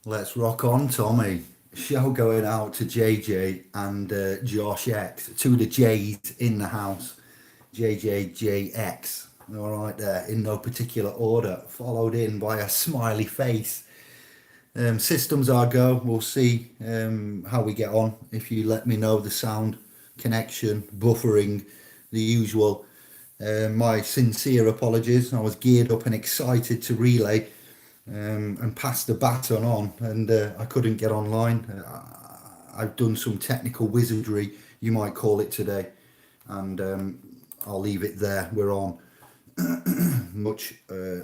Let's rock on, Tommy. Show going out to JJ and Josh X. Two of the J's in the house. JJJX. All right, there, in no particular order. Followed in by a smiley face. Systems are go. We'll see how we get on. If you let me know the sound, connection, buffering, the usual. My sincere apologies. I was geared up and excited to relay and pass the baton on, and I couldn't get online. I've done some technical wizardry, you might call it, today, and I'll leave it there. We're on. Much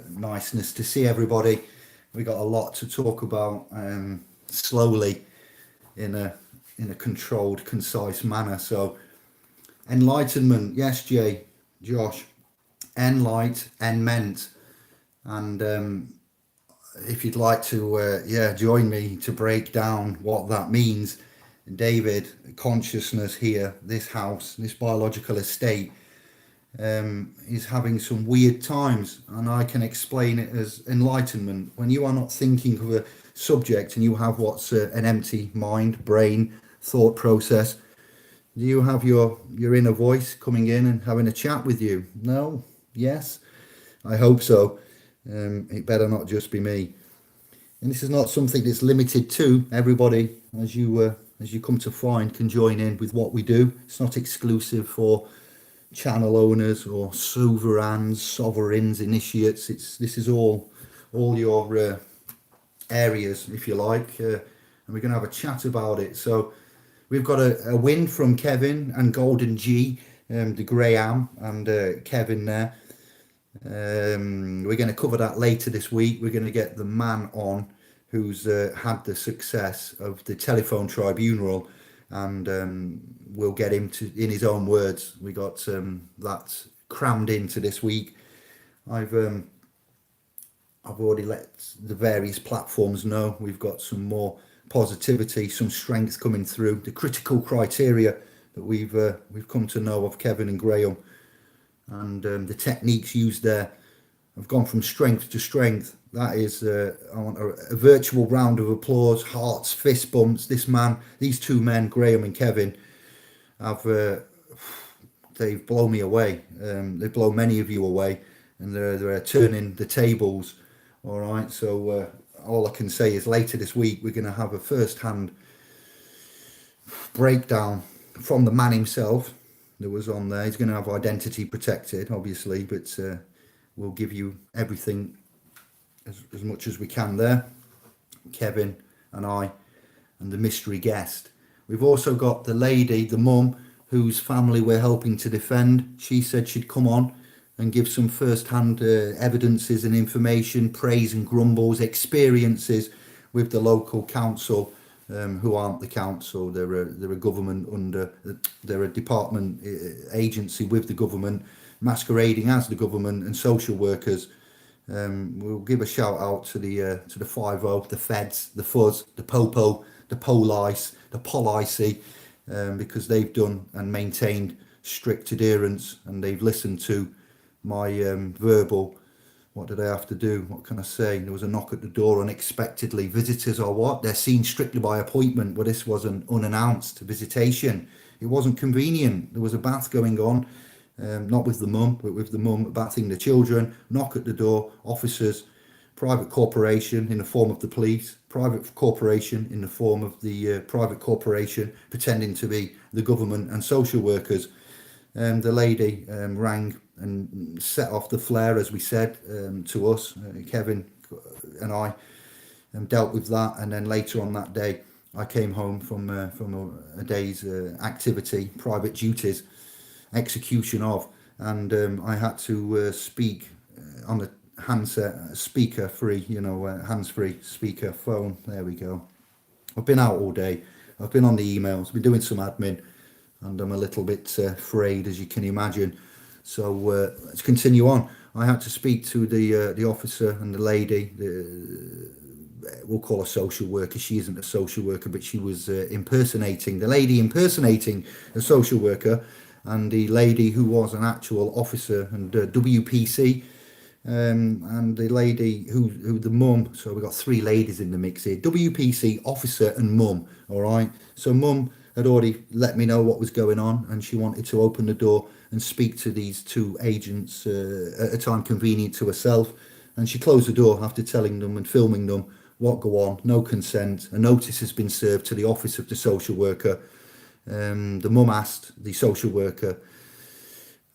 niceness to see everybody. We got a lot to talk about, slowly, in a controlled, concise manner. So, enlightenment, yes, Jay, Josh, Enment, and if you'd like to, join me to break down what that means, David, consciousness here, this house, this biological estate, is having some weird times, and I can explain it as enlightenment. When you are not thinking of a subject and you have what's an empty mind, brain, thought process, do you have your inner voice coming in and having a chat with you? No? Yes? I hope so. It better not just be me. And this is not something that's limited to everybody, as you come to find, can join in with what we do. It's not exclusive for channel owners or sovereigns, initiates. This is all your areas, if you like, and we're going to have a chat about it. So we've got a win from Kevin and Golden G, the Graham and Kevin there. We're going to cover that later this week. We're going to get the man on who's had the success of the telephone tribunal, and we'll get him to, in his own words. We got that crammed into this week. I've already let the various platforms know we've got some more positivity, some strength coming through. The critical criteria that we've come to know of Kevin and Graham, and the techniques used there have gone from strength to strength. That is, I want a virtual round of applause, hearts, fist bumps. These two men, Graham and Kevin, they've blown me away. They've blown many of you away, and they're turning the tables. All right, so all I can say is later this week we're going to have a first-hand breakdown from the man himself that was on there. He's going to have identity protected, obviously, but we'll give you everything as much as we can there. Kevin and I and the mystery guest. We've also got the lady, the mum, whose family we're helping to defend. She said she'd come on and give some first-hand evidences and information, praise and grumbles, experiences with the local council, who aren't the council. They're a government they're a department agency with the government, masquerading as the government, and social workers. We'll give a shout out to the 50, the feds, the fuzz, the popo, the police, the policy, because they've done and maintained strict adherence, and they've listened to my verbal. What did I have to do? What can I say? There was a knock at the door unexpectedly. Visitors are what? They're seen strictly by appointment. Well, this was an unannounced visitation. It wasn't convenient. There was a bath going on, not with the mum, but with the mum bathing the children. Knock at the door. Officers, private corporation in the form of the police, private corporation in the form of the private corporation pretending to be the government, and social workers. The lady rang and set off the flare, as we said, to us. Kevin and I dealt with that, and then later on that day I came home from a day's activity, private duties, execution of, and I had to speak on the handset, speaker free, hands-free speaker phone. There we go. I've been out all day. I've been on the emails, been doing some admin, and I'm a little bit frayed, as you can imagine. So let's continue on. I had to speak to the officer and the lady. We'll call her social worker. She isn't a social worker, but she was impersonating a social worker, and the lady who was an actual officer and WPC, And the lady who the mum, so we've got three ladies in the mix here, WPC officer and mum, all right. So mum had already let me know what was going on, and she wanted to open the door and speak to these two agents at a time convenient to herself. And she closed the door after telling them and filming them what go on, no consent. A notice has been served to the office of the social worker. The mum asked the social worker,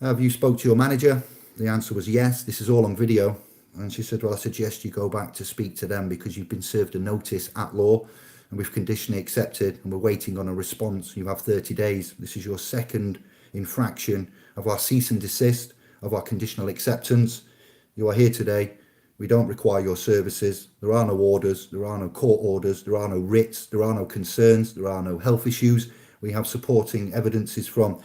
have you spoke to your manager? The answer was yes. This is all on video. And she said, well, I suggest you go back to speak to them because you've been served a notice at law and we've conditionally accepted and we're waiting on a response. You have 30 days. This is your second infraction of our cease and desist, of our conditional acceptance. You are here today. We don't require your services. There are no orders. There are no court orders. There are no writs. There are no concerns. There are no health issues. We have supporting evidences from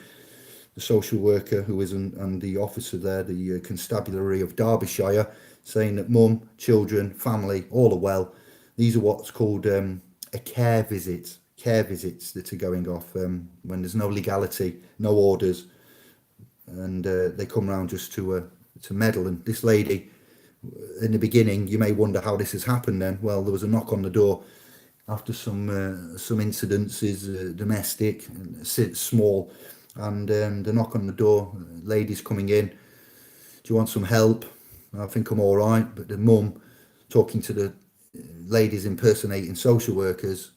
the social worker who is and the officer there, the constabulary of Derbyshire, saying that mum, children, family, all are well. These are what's called a care visit, care visits that are going off when there's no legality, no orders, and they come round just to meddle. And this lady, in the beginning, you may wonder how this has happened. Then, well, there was a knock on the door after some incidences, domestic, small. And the knock on the door, ladies coming in, do you want some help? I think I'm all right. But the mum, talking to the ladies impersonating social workers,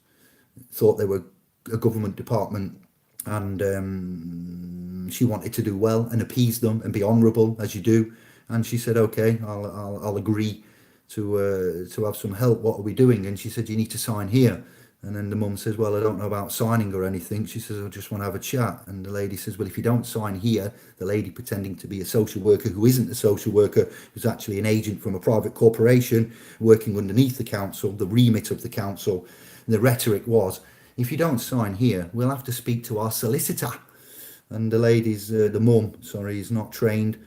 thought they were a government department, and she wanted to do well and appease them and be honourable as you do. And she said, okay, I'll agree to have some help. What are we doing? And she said, you need to sign here. And then the mum says, well, I don't know about signing or anything. She says, I just want to have a chat. And the lady says, well, if you don't sign here, the lady pretending to be a social worker who isn't a social worker, who's actually an agent from a private corporation working underneath the council, the remit of the council. And the rhetoric was, if you don't sign here, we'll have to speak to our solicitor. And the lady's, the mum, sorry, is not trained.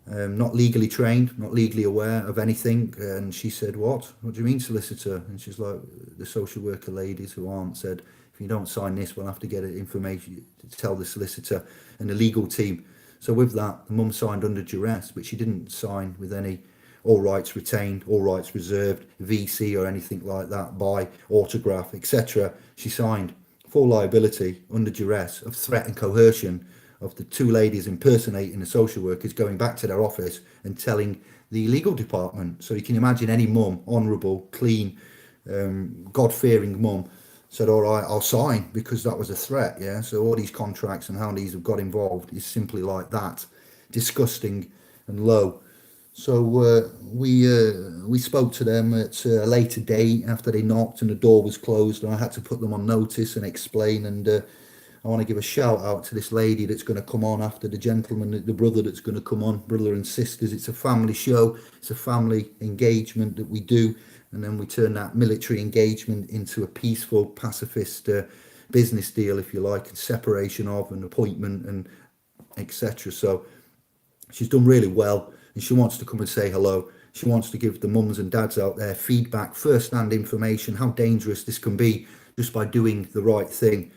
Not legally trained, not legally aware of anything. And she said, what do you mean solicitor? And she's like, the social worker ladies who aren't said, if you don't sign this, we'll have to get information to tell the solicitor and the legal team. So with that, the mum signed under duress, but she didn't sign with any all rights retained, all rights reserved, VC or anything like that, by autograph, etc. She signed full liability under duress of threat and coercion of the two ladies impersonating the social workers, going back to their office and telling the legal department. So you can imagine any mum, honourable, clean, God-fearing mum, said, all right, I'll sign because that was a threat. Yeah. So all these contracts and how these have got involved is simply like that, disgusting and low. So we spoke to them at a later date after they knocked and the door was closed, and I had to put them on notice and explain. And I want to give a shout out to this lady that's going to come on after the gentleman, the brother that's going to come on, brother and sisters. It's a family show. It's a family engagement that we do. And then we turn that military engagement into a peaceful, pacifist business deal, if you like, and separation of an appointment and etc. So she's done really well, and she wants to come and say hello. She wants to give the mums and dads out there feedback, first-hand information, how dangerous this can be just by doing the right thing.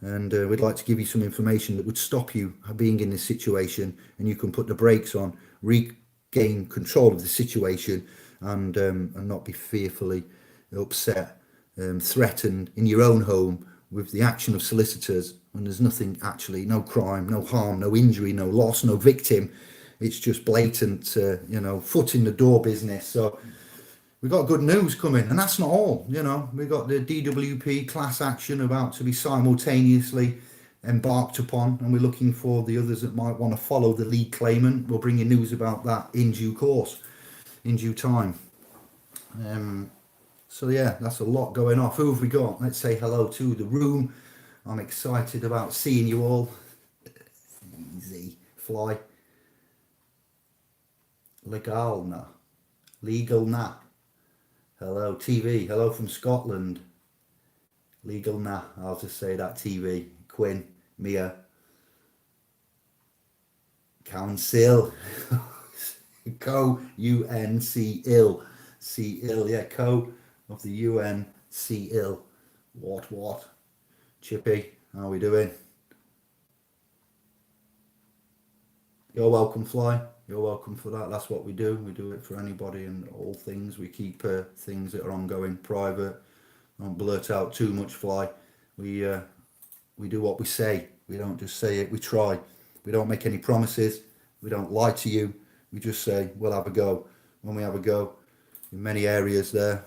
And we'd like to give you some information that would stop you being in this situation, and you can put the brakes on, regain control of the situation, and not be fearfully upset, threatened in your own home with the action of solicitors when there's nothing actually, no crime, no harm, no injury, no loss, no victim. It's just blatant, foot in the door business. So we've got good news coming, and that's not all. We've got the DWP class action about to be simultaneously embarked upon, and we're looking for the others that might want to follow the lead claimant. We'll bring you news about that in due course, in due time. So yeah, that's a lot going off. Who have we got? Let's say hello to the room. I'm excited about seeing you all. Easy. Fly. Legal na. Hello, TV. Hello from Scotland. Legal na. I'll just say that, TV. Quinn, Mia. Council. Co-UN-C-IL. C-IL, yeah, co of the UN, C-IL. What? Chippy, how are we doing? You're welcome, fly. You're welcome for that. That's what we do. We do it for anybody and all things. We keep things that are ongoing private. Don't blurt out too much, fly. We uh, we do what we say. We don't just say it. We try. We don't make any promises. We don't lie to you. We just say we'll have a go. When we have a go, in many areas there,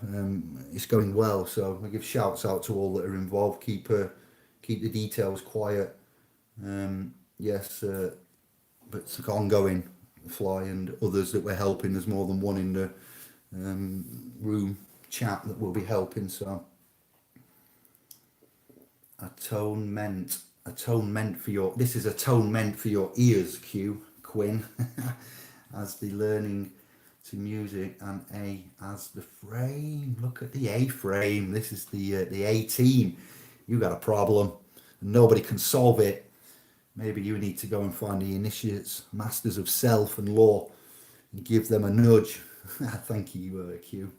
it's going well. So we give shouts out to all that are involved. Keep the details quiet. Yes, but it's ongoing. Fly and others that we're helping. There's more than one in the room chat that will be helping. So atonement, atonement for your. This is atonement for your ears, Q Quinn, as the learning to music and A as the frame. Look at the A frame. This is the A team. You got a problem. Nobody can solve it. Maybe you need to go and find the initiates, masters of self and law, and give them a nudge. Thank you, Q.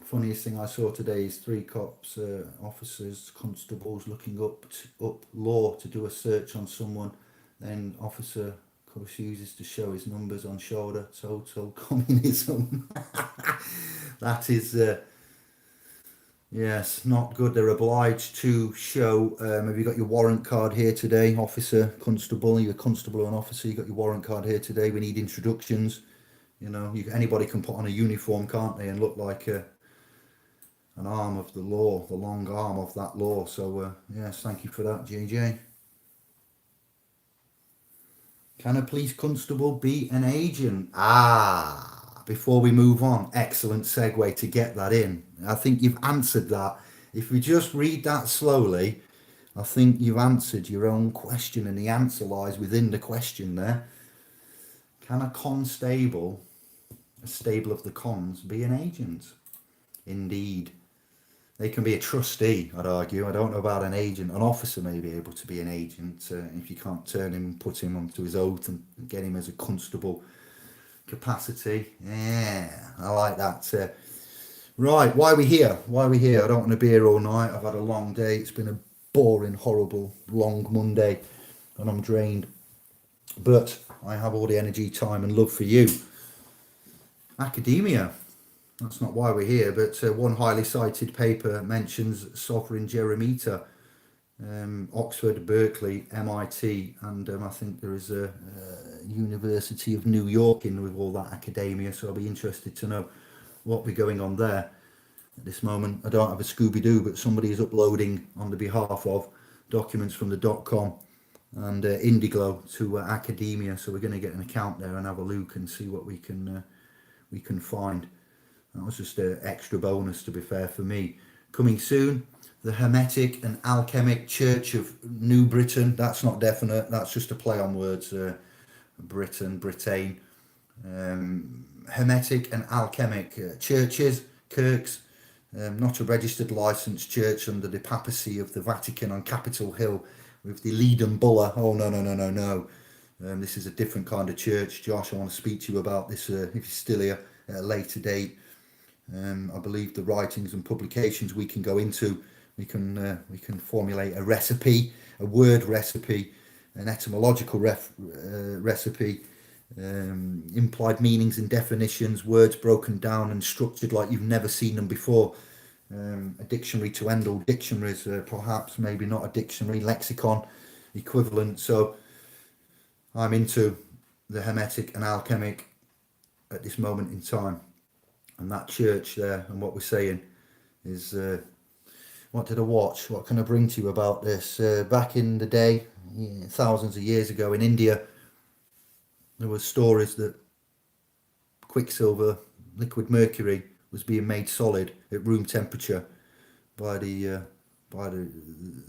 Funniest thing I saw today is three cops, officers, constables looking up law to do a search on someone. Then officer, of course, uses to show his numbers on shoulder. Total communism. That is. Yes, not good. They're obliged to show. Have you got your warrant card here today, officer, constable? You're a constable or an officer. You got your warrant card here today. We need introductions. Anybody can put on a uniform, can't they, and look like an arm of the law, the long arm of that law. So yes, thank you for that, JJ. Can a police constable be an agent? Before we move on, excellent segue to get that in. I think you've answered that. If we just read that slowly, I think you've answered your own question, and the answer lies within the question there. Can a constable, a stable of the cons, be an agent? Indeed. They can be a trustee, I'd argue. I don't know about an agent. An officer may be able to be an agent if you can't turn him and put him onto his oath and get him as a constable capacity. Yeah, I like that. Right, why are we here? Why are we here? I don't want to be here all night. I've had a long day. It's been a boring, horrible, long Monday, and I'm drained. But I have all the energy, time, and love for you. Academia. That's not why we're here, but one highly cited paper mentions Sovereign Jeremita, Oxford, Berkeley, MIT, and I think there is a University of New York in with all that academia, so I'll be interested to know what we're going on there. At this moment, I don't have a Scooby-Doo, but somebody is uploading on the behalf of documents from the .com and Indigo to academia, so we're going to get an account there and have a look and see what we can find. That was just an extra bonus, to be fair, for me. Coming soon, the Hermetic and Alchemic Church of New Britain. That's not definite. That's just a play on words. Britain. Hermetic and Alchemic churches, kirks. Not a registered licensed church under the papacy of the Vatican on Capitol Hill with the leaden bulla. Oh, no. This is a different kind of church. Josh, I want to speak to you about this if you're still here at a later date. I believe the writings and publications we can go into, we can formulate a recipe, a word recipe, an etymological recipe, implied meanings and definitions, words broken down and structured like you've never seen them before. A dictionary to end all dictionaries, perhaps, maybe not a dictionary, lexicon equivalent. So I'm into the Hermetic and Alchemic at this moment in time. And that church there, and what we're saying is, what did I watch? What can I bring to you about this? Back in the day, thousands of years ago in India, there were stories that quicksilver, liquid mercury, was being made solid at room temperature by the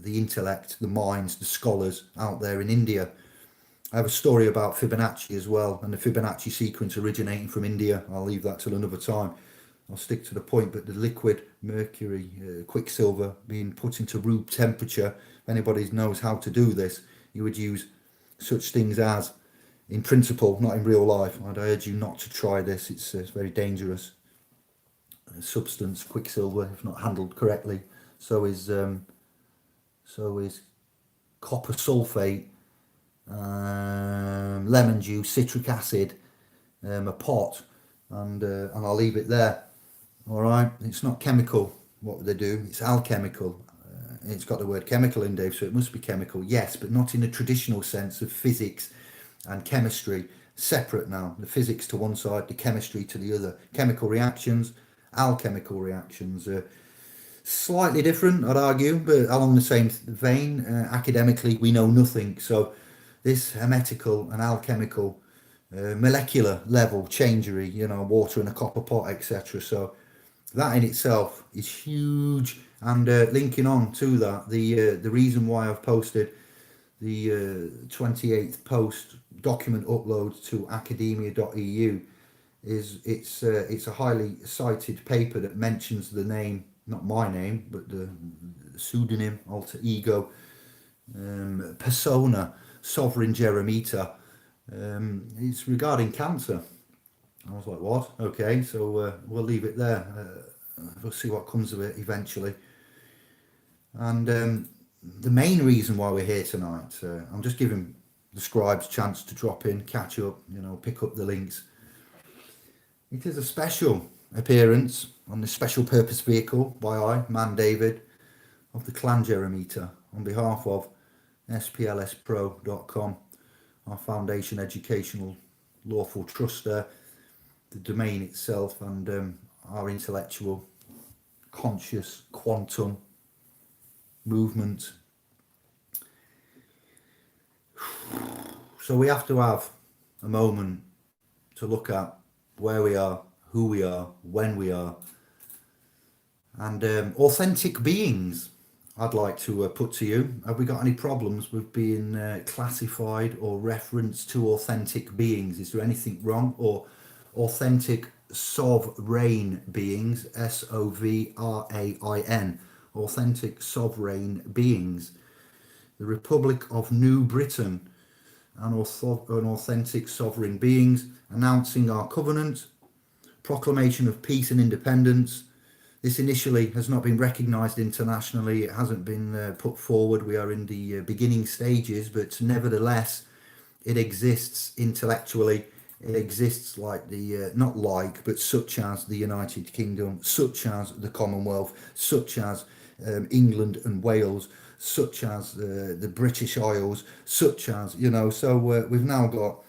intellect, the minds, the scholars out there in India. I have a story about Fibonacci as well, and the Fibonacci sequence originating from India. I'll leave that till another time. I'll stick to the point, but the liquid mercury, quicksilver, being put into room temperature, if anybody knows how to do this, you would use such things as, in principle, not in real life. I'd urge you not to try this. It's very dangerous substance, quicksilver, if not handled correctly. So is copper sulfate lemon juice, citric acid, a pot, and I'll leave it there. All right, it's not chemical what they do; it's alchemical. It's got the word chemical in, Dave, so it must be chemical, yes, but not in a traditional sense of physics and chemistry. Separate now, the physics to one side, the chemistry to the other. Chemical reactions, alchemical reactions. Slightly different, I'd argue, but along the same vein. Academically, we know nothing. So, this hermetical and alchemical, molecular level changery, water in a copper pot, etc. So, that in itself is huge. And linking on to that, the reason why I've posted the 28th post document upload to academia.eu is it's a highly cited paper that mentions the name, not my name, but the pseudonym, alter ego, persona, Sovereign Jeremita. It's regarding cancer. I was like, what? Okay, so we'll leave it there. We'll see what comes of it eventually. And the main reason why we're here tonight, I'm just giving the scribes a chance to drop in, catch up, pick up the links. It is a special appearance on this special purpose vehicle by I, Man David, of the Clan Jeremita, on behalf of splspro.com, our foundation educational lawful trust there, the domain itself, and our intellectual, conscious, quantum movement. So we have to have a moment to look at where we are, who we are, when we are, and authentic beings. I'd like to put to you, have we got any problems with being classified or referenced to authentic beings? Is there anything wrong? Or authentic sovereign beings, SOVRAIN, authentic sovereign beings. The Republic of New Britain, an authentic sovereign beings, announcing our covenant, proclamation of peace and independence. This initially has not been recognised internationally. It hasn't been put forward. We are in the beginning stages, but nevertheless, it exists intellectually. It exists like not like, but such as the United Kingdom, such as the Commonwealth, such as England and Wales, such as the British Isles, such as, so we've now got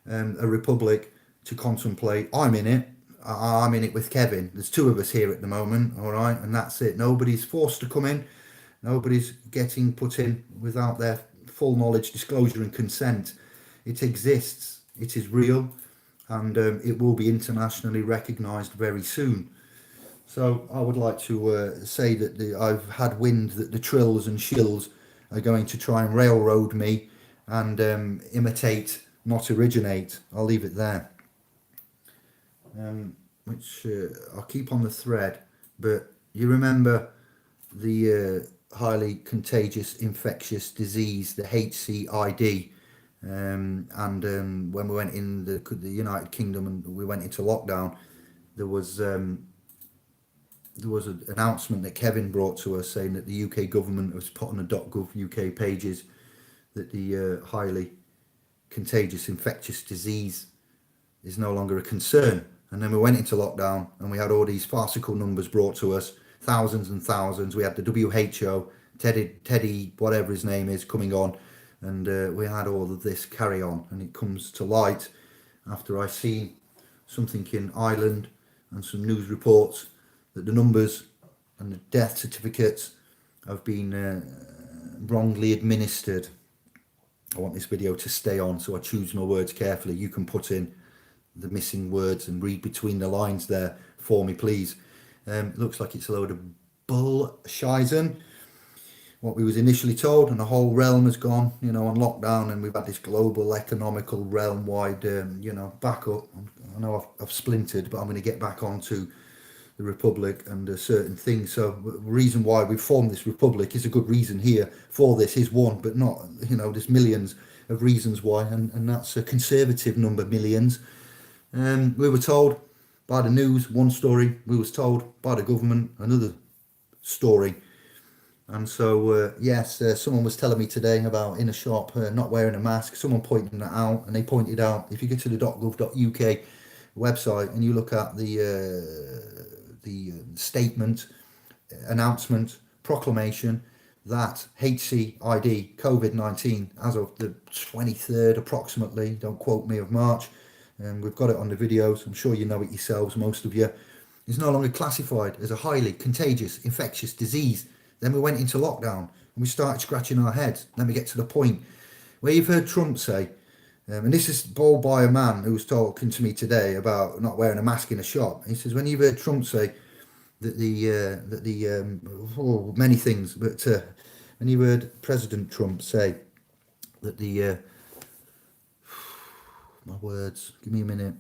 a republic to contemplate. I'm in it. I'm in it with Kevin. There's two of us here at the moment, all right, and that's it. Nobody's forced to come in. Nobody's getting put in without their full knowledge, disclosure, and consent. It exists. It is real, and it will be internationally recognised very soon. So I would like to say that I've had wind that the trills and shills are going to try and railroad me and imitate, not originate. I'll leave it there. Which I'll keep on the thread, but you remember the highly contagious infectious disease, the HCID, and when we went in the United Kingdom and we went into lockdown, there was an announcement that Kevin brought to us saying that the UK government was put on the .gov UK pages that the highly contagious infectious disease is no longer a concern. And then we went into lockdown and we had all these farcical numbers brought to us, thousands and thousands. We had the WHO, Teddy, whatever his name is, coming on, and we had all of this carry on. And it comes to light after I see something in Ireland and some news reports that the numbers and the death certificates have been wrongly administered. I want this video to stay on, so I choose my words carefully. You can put in the missing words and read between the lines there for me, please. It looks like it's a load of bullshit, what we was initially told, and the whole realm has gone, on lockdown, and we've had this global economical realm-wide, backup. I know I've splintered, but I'm going to get back onto the republic and certain things. So the reason why we formed this republic is a good reason here for this is one, but not, there's millions of reasons why, and that's a conservative number, millions. We were told by the news one story, we was told by the government another story. And so, yes, someone was telling me today about in a shop not wearing a mask. Someone pointed that out, and they pointed out if you go to the .gov.uk website and you look at the statement, announcement, proclamation that HCID COVID-19 as of the 23rd approximately, don't quote me, of March, and we've got it on the videos, I'm sure you know it yourselves, most of you, is no longer classified as a highly contagious infectious disease. Then we went into lockdown and we started scratching our heads. Then we get to the point where you've heard Trump say, and this is brought by a man who was talking to me today about not wearing a mask in a shop. He says, when you've heard Trump say many things, but when you heard President Trump say that my words, give me a minute.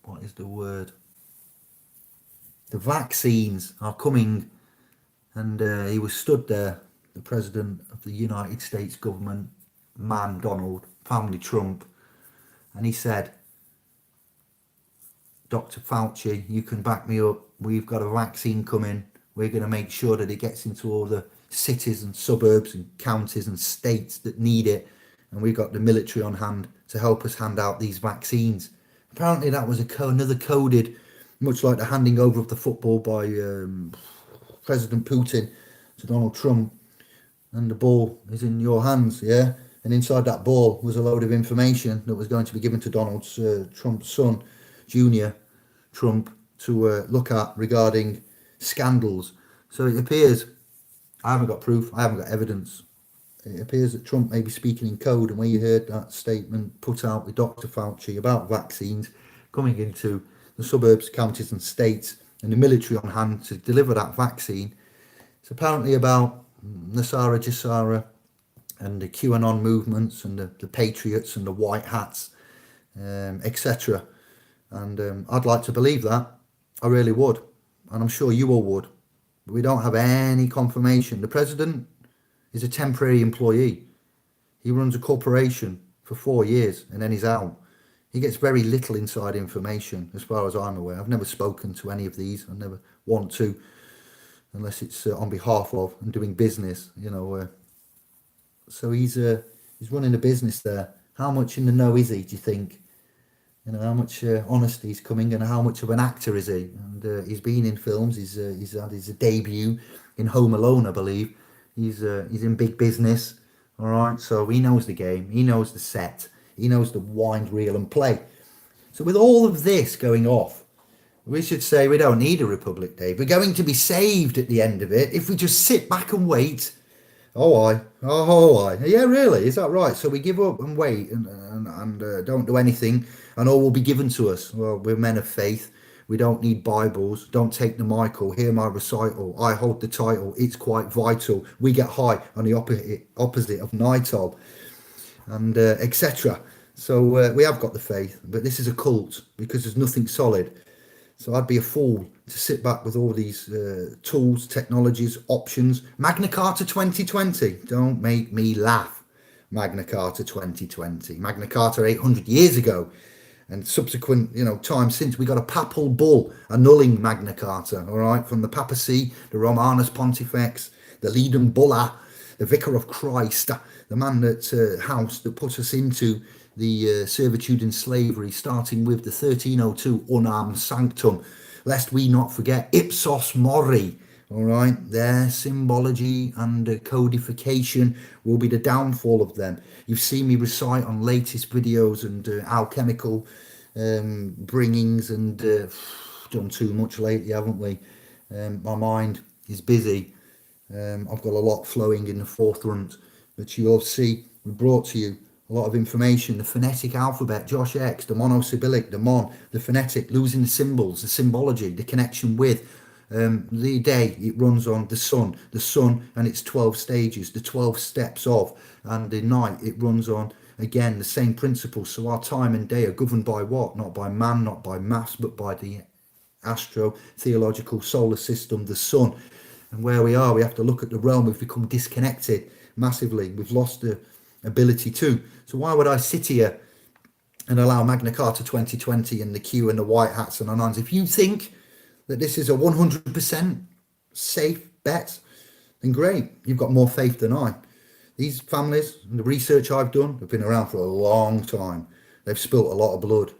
What is the word? The vaccines are coming, and he was stood there, the President of the United States government, man Donald, family Trump, and he said, Dr. Fauci, you can back me up. We've got a vaccine coming. We're going to make sure that it gets into all the cities and suburbs and counties and states that need it. And we've got the military on hand to help us hand out these vaccines. Apparently that was another coded, much like the handing over of the football by President Putin to Donald Trump. And the ball is in your hands, yeah? And inside that ball was a load of information that was going to be given to Donald Trump's son, Junior Trump, to look at regarding scandals. So it appears, I haven't got proof, I haven't got evidence. It appears that Trump may be speaking in code, and when you heard that statement put out with Dr. Fauci about vaccines coming into the suburbs, counties and states, and the military on hand to deliver that vaccine, it's apparently about Nasara Jassara and the QAnon movements and the patriots and the white hats, etc. And I'd like to believe that. I really would. And I'm sure you all would. But we don't have any confirmation. The president is a temporary employee. He runs a corporation for 4 years and then he's out. He gets very little inside information as far as I'm aware. I've never spoken to any of these. I never want to, unless it's on behalf of and doing business, you know. So he's running a business there. How much in the know is he, do you think? You know, how much honesty is coming and how much of an actor is he? And he's been in films. He's had his debut in Home Alone, I believe. He's in big business. All right, so he knows the game. He knows the set. He knows the wind, reel and play. So with all of this going off, we should say we don't need a Republic Day. We're going to be saved at the end of it if we just sit back and wait. Oh, yeah, really? Is that right? So we give up and wait and don't do anything, and all will be given to us. Well, we're men of faith. We don't need Bibles. Don't take the Michael. Hear my recital. I hold the title. It's quite vital. We get high on the opposite of Nitol, and etc. So we have got the faith, but this is a cult because there's nothing solid. So I'd be a fool to sit back with all these tools, technologies, options. Magna Carta 2020. Don't make me laugh. Magna Carta 2020. Magna Carta 800 years ago. And subsequent, time since, we got a papal bull annulling Magna Carta, all right, from the papacy, the Romanus Pontifex, the Leadum Bulla, the Vicar of Christ, the man that put us into the servitude and slavery, starting with the 1302 Unam Sanctum, lest we not forget Ipsos Mori, all right, their symbology and codification will be the downfall of them. You've seen me recite on latest videos and alchemical bringings and done too much lately, haven't we? My mind is busy. I've got a lot flowing in the forefront, but you'll see we brought to you a lot of information, the phonetic alphabet, Josh X, the monosyllabic, the mon, the phonetic, losing the symbols, the symbology, the connection with the day. It runs on the sun and its 12 stages, the 12 steps of, and the night it runs on, again, the same principles. So our time and day are governed by what? Not by man, not by maths, but by the astro-theological solar system, the sun. And where we are, we have to look at the realm. We've become disconnected massively. We've lost the ability to. So why would I sit here and allow Magna Carta 2020 and the Q and the white hats and the nines? If you think that this is a 100% safe bet, then great. You've got more faith than I. These families, and the research I've done, have been around for a long time. They've spilt a lot of blood.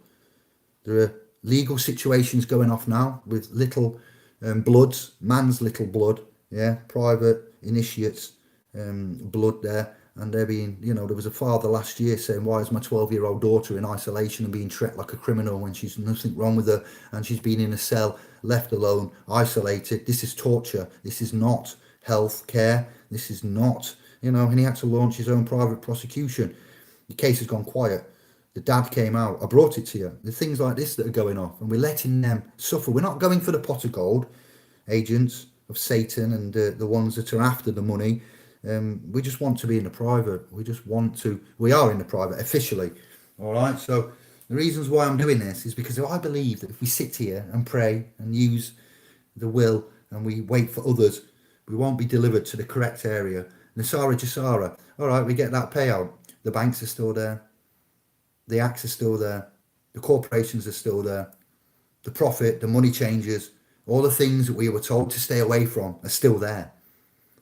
There are legal situations going off now with little bloods, man's little blood, yeah, private initiates blood there. And they're being, there was a father last year saying, why is my 12-year-old daughter in isolation and being treated like a criminal when she's nothing wrong with her and she's been in a cell, left alone, isolated? This is torture. This is not health care. This is not, and he had to launch his own private prosecution. The case has gone quiet. The dad came out. I brought it to you. There's things like this that are going off and we're letting them suffer. We're not going for the pot of gold, agents of Satan and the ones that are after the money. We just want to be in the private. We are in the private officially. All right. So the reasons why I'm doing this is because I believe that if we sit here and pray and use the will and we wait for others, we won't be delivered to the correct area. Nasara Jasara. All right. We get that payout. The banks are still there. The acts are still there. The corporations are still there. The profit, the money changers, all the things that we were told to stay away from are still there.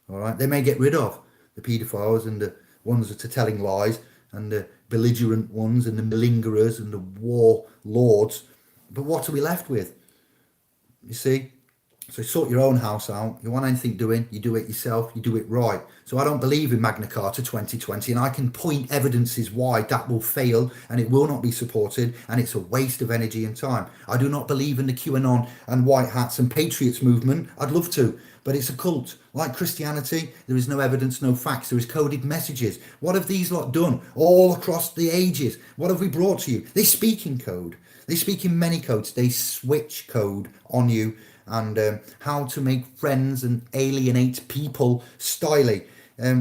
All right, they may get rid of the paedophiles and the ones that are telling lies and the belligerent ones and the malingerers and the war lords, but what are we left with? You see? So sort your own house out. You want anything doing, you do it yourself, you do it right. So I don't believe in Magna Carta 2020, and I can point evidences why that will fail and it will not be supported, and it's a waste of energy and time. I do not believe in the QAnon and white hats and patriots movement. I'd love to, but it's a cult. Like Christianity, there is no evidence, no facts. There is coded messages. What have these lot done all across the ages? What have we brought to you? They speak in code. They speak in many codes. They switch code on you and how to make friends and alienate people styly.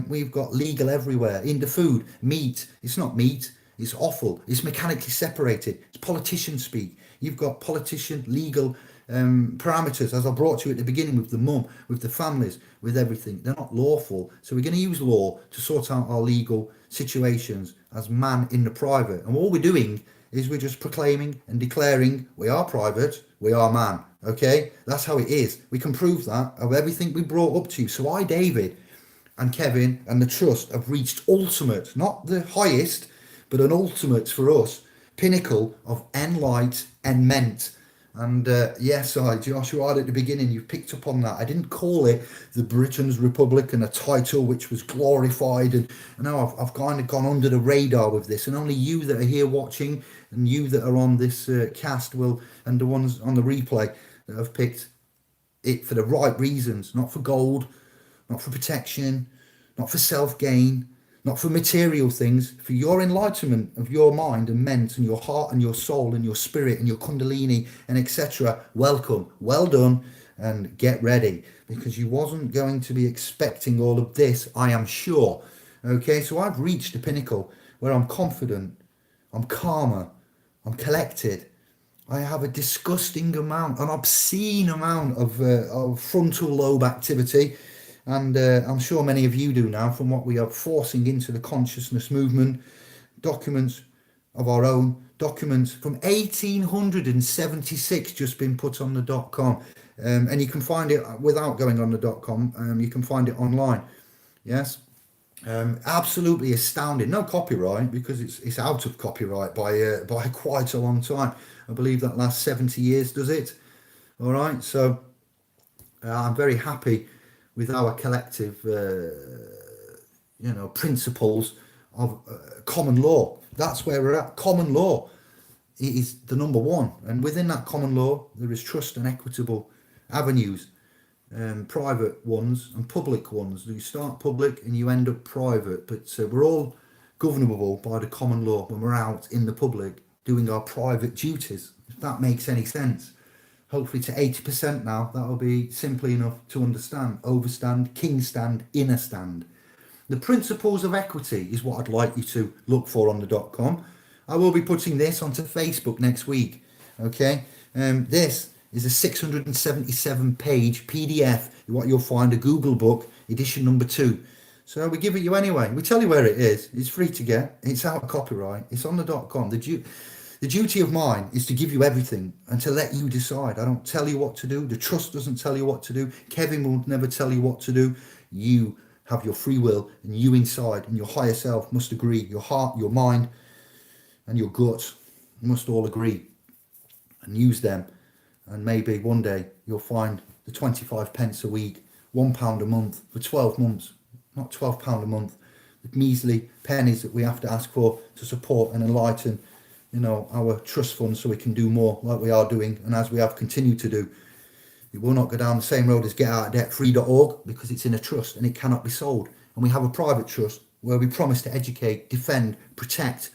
We've got legal everywhere. In the food, meat. It's not meat. It's offal. It's mechanically separated. It's politician speak. You've got politician legal parameters, as I brought to you at the beginning, with the mum, with the families, with everything. They're not lawful. So we're going to use law to sort out our legal situations as man in the private. And all we're doing is we're just proclaiming and declaring we are private, we are man. Okay, that's how it is. We can prove that of everything we brought up to you. So I, David, and Kevin and the trust have reached ultimate, not the highest, but an ultimate for us, pinnacle of Enlightenment. And yes, Josh, right at the beginning, you picked up on that. I didn't call it the Britain's Republic and a title which was glorified. And now I've kind of gone under the radar with this. And only you that are here watching and you that are on this cast will, and the ones on the replay that have picked it for the right reasons, not for gold, not for protection, not for self-gain, not for material things, for your enlightenment of your mind and ment and your heart and your soul and your spirit and your kundalini and etc. Welcome, well done, and get ready, because you wasn't going to be expecting all of this, I am sure. Okay, so I've reached the pinnacle where I'm confident, I'm calmer, I'm collected. I have a disgusting amount, an obscene amount of frontal lobe activity. And I'm sure many of you do now, from what we are forcing into the consciousness movement. Documents of our own, documents from 1876 just been put on the .com. And you can find it without going on the .com. You can find it online. Yes. Absolutely astounding. No copyright, because it's out of copyright by quite a long time. I believe that last 70 years does it. All right. So I'm very happy with our collective, principles of common law. That's where we're at. Common law is the number one. And within that common law, there is trust and equitable avenues, private ones and public ones. You start public and you end up private. But we're all governable by the common law when we're out in the public doing our private duties, if that makes any sense. Hopefully to 80% now, that'll be simply enough to understand. Overstand, king stand, inner stand. The principles of equity is what I'd like you to look for on the .com. I will be putting this onto Facebook next week. Okay, this is a 677 page PDF, what you'll find, a Google book, edition number 2. So we give it you anyway. We tell you where it is. It's free to get. It's out of copyright. It's on the .com. The duty of mine is to give you everything and to let you decide. I don't tell you what to do. The trust doesn't tell you what to do. Kevin will never tell you what to do. You have your free will, and you inside and your higher self must agree. Your heart, your mind, and your gut must all agree and use them. And maybe one day you'll find the 25 pence a week, £1 a month for 12 months, not £12 a month, the measly pennies that we have to ask for to support and enlighten, our trust fund, so we can do more like we are doing, and as we have continued to do. It will not go down the same road as getoutofdebtfree.org, because it's in a trust and it cannot be sold. And we have a private trust where we promise to educate, defend, protect,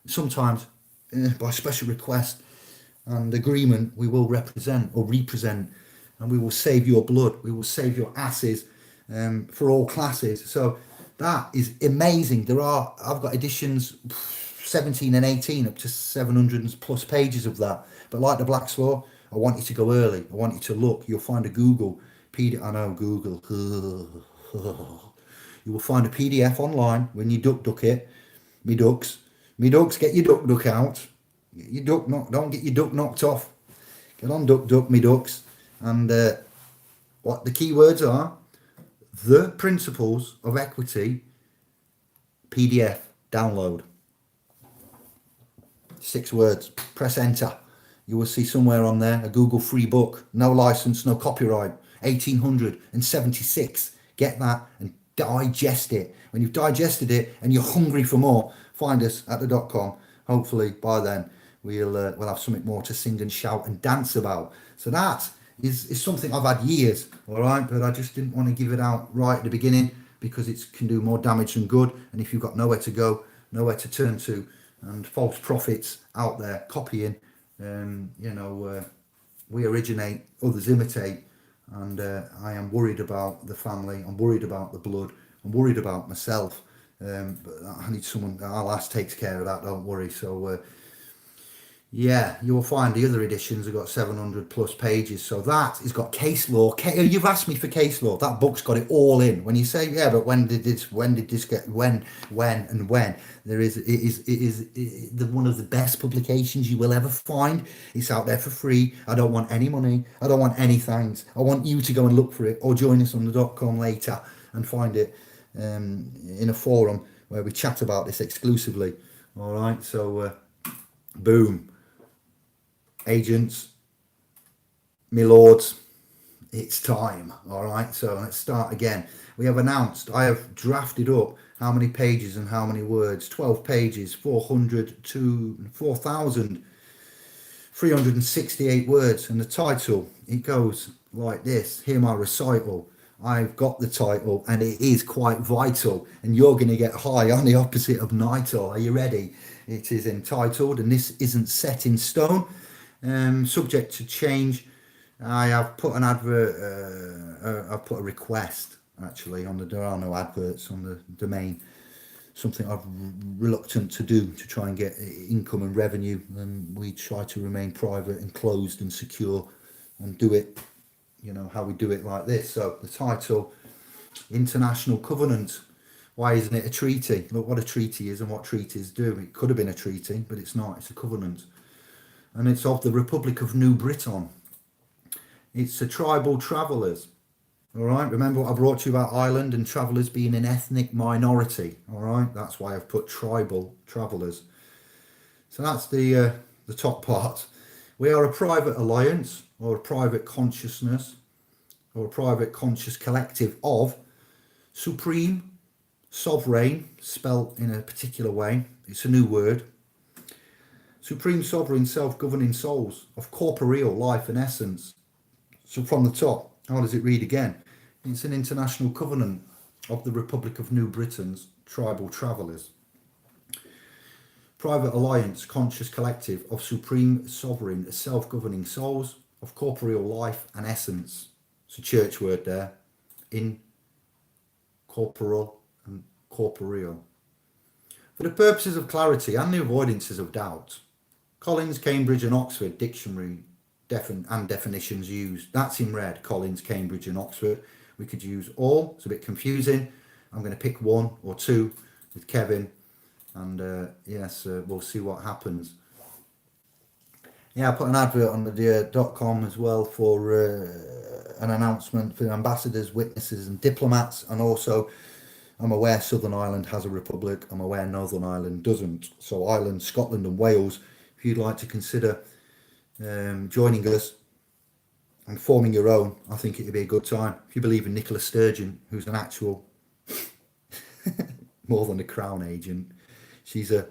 sometimes by special request and agreement, we will represent or represent, and we will save your blood, we will save your asses, for all classes. So that is amazing. I've got editions 17 and 18 up to 700 plus pages of that. But like the Black Law, I want you to go early. I want you to look. You'll find a Google PDF. I know Google. You will find a PDF online when you duck it. Me ducks, get your duck out. Get your don't get your duck knocked off. Get on duck, me ducks. And what the key words are: the principles of equity PDF download. 6 words. Press enter. You will see somewhere on there a Google free book, no license, no copyright, 1876. Get that and digest it. When you've digested it and you're hungry for more, find us at the.com. Hopefully by then we'll have something more to sing and shout and dance about. So that is something I've had years, all right, but I just didn't want to give it out right at the beginning, because it can do more damage than good. And if you've got nowhere to go, nowhere to turn to, and false prophets out there copying, we originate, others imitate, and I am worried about the family, I'm worried about the blood, I'm worried about myself, but I need someone. Our last takes care of that, don't worry. So yeah, you will find the other editions have got 700 plus pages. So that has got case law. You've asked me for case law. That book's got it all in. When you say, yeah, but when did this get, when, there is, it is the one of the best publications you will ever find. It's out there for free. I don't want any money. I don't want any thanks. I want you to go and look for it, or join us on the .com later and find it in a forum where we chat about this exclusively. All right. So boom. Agents, my lords, it's time. All right, so let's start again. We have announced, I have drafted up how many pages and how many words. 12 pages, 400 to 4,368 words. And the title, it goes like this: Hear my recital. I've got the title, and it is quite vital, and you're going to get high on the opposite of nital. Are you ready? It is entitled, and this isn't set in stone, subject to change. I have put an advert, I've put a request actually on there are no adverts on the domain, something I'm reluctant to do to try and get income and revenue, and we try to remain private and closed and secure and do it, how we do it like this. So the title, International Covenant. Why isn't it a treaty? Look what a treaty is and what treaties do. It could have been a treaty, but it's not. It's a covenant. And it's of the Republic of New Britain. It's a tribal travellers. All right, remember what I brought to you about Ireland and travellers being an ethnic minority. All right, that's why I've put tribal travellers. So that's the top part. We are a private alliance, or a private consciousness, or a private conscious collective of supreme, sovereign, spelt in a particular way. It's a new word. Supreme, sovereign, self-governing souls of corporeal life and essence. So from the top, how does it read again? It's an international covenant of the Republic of New Britain's tribal travellers. Private alliance, conscious collective of supreme, sovereign, self-governing souls of corporeal life and essence. It's a church word there. Incorporeal and corporeal. For the purposes of clarity and the avoidances of doubt, Collins, Cambridge and Oxford dictionary and definitions used. That's in red, Collins, Cambridge and Oxford. We could use all. It's a bit confusing. I'm going to pick one or two with Kevin, and we'll see what happens. Yeah, I put an advert on the .com as well for an announcement for ambassadors, witnesses, and diplomats. And also, I'm aware Southern Ireland has a republic. I'm aware Northern Ireland doesn't. So, Ireland, Scotland, and Wales, if you'd like to consider joining us and forming your own, I think it'd be a good time. If you believe in Nicola Sturgeon, who's an actual more than a crown agent, she's a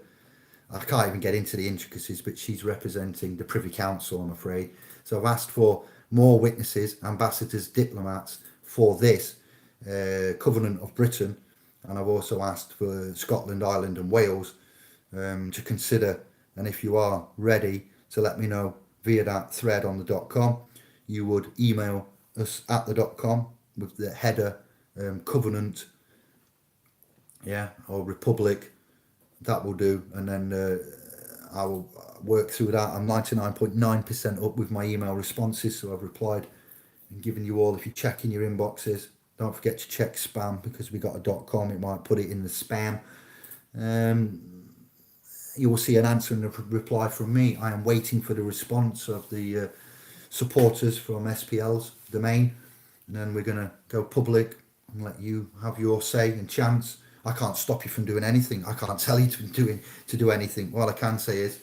I can't even get into the intricacies, but she's representing the Privy Council, I'm afraid. So I've asked for more witnesses, ambassadors, diplomats for this Covenant of Britain, and I've also asked for Scotland, Ireland, and Wales to consider. And if you are ready, to let me know via that thread on the .com. You would email us at the .com with the header Covenant, yeah, or Republic. That will do, and then I will work through that. I'm 99.9% up with my email responses, so I've replied and given you all. If you check in your inboxes, don't forget to check spam, because we got a .com, it might put it in the spam. You will see an answer and a reply from me. I am waiting for the response of the supporters from SPL's domain, and then we're going to go public and let you have your say and chance. I can't stop you from doing anything. I can't tell you to do anything. All I can say is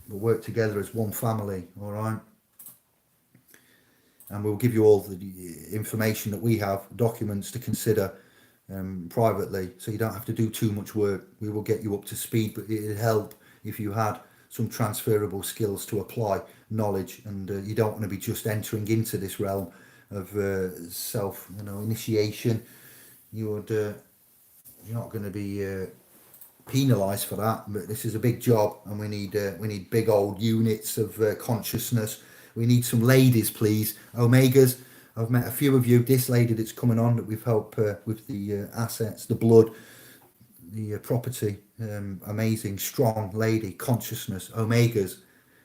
we'll work together as one family, all right? And we'll give you all the information that we have, documents to consider privately, so you don't have to do too much work. We will get you up to speed, but it'd help if you had some transferable skills to apply knowledge, and you don't want to be just entering into this realm of self, initiation. You're not going to be penalised for that, but this is a big job, and we need big old units of consciousness. We need some ladies, please. Omegas, I've met a few of you. This lady that's coming on that we've helped with the assets, the blood, the property. Amazing, strong lady, consciousness. Omegas,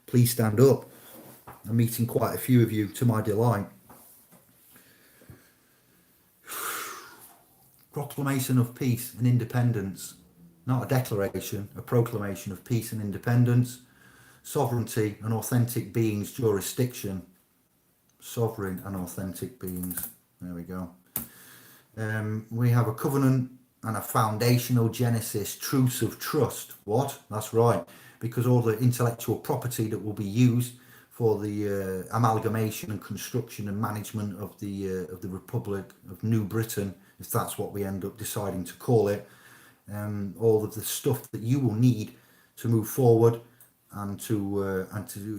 please stand up. I'm meeting quite a few of you, to my delight. Proclamation of peace and independence, not a declaration, a proclamation of peace and independence, sovereignty and authentic beings' jurisdiction, sovereign and authentic beings. There we go. We have a covenant and a foundational genesis, truths of trust. What? That's right, because all the intellectual property that will be used for the amalgamation and construction and management of the Republic of New Britain, if that's what we end up deciding to call it, all of the stuff that you will need to move forward and to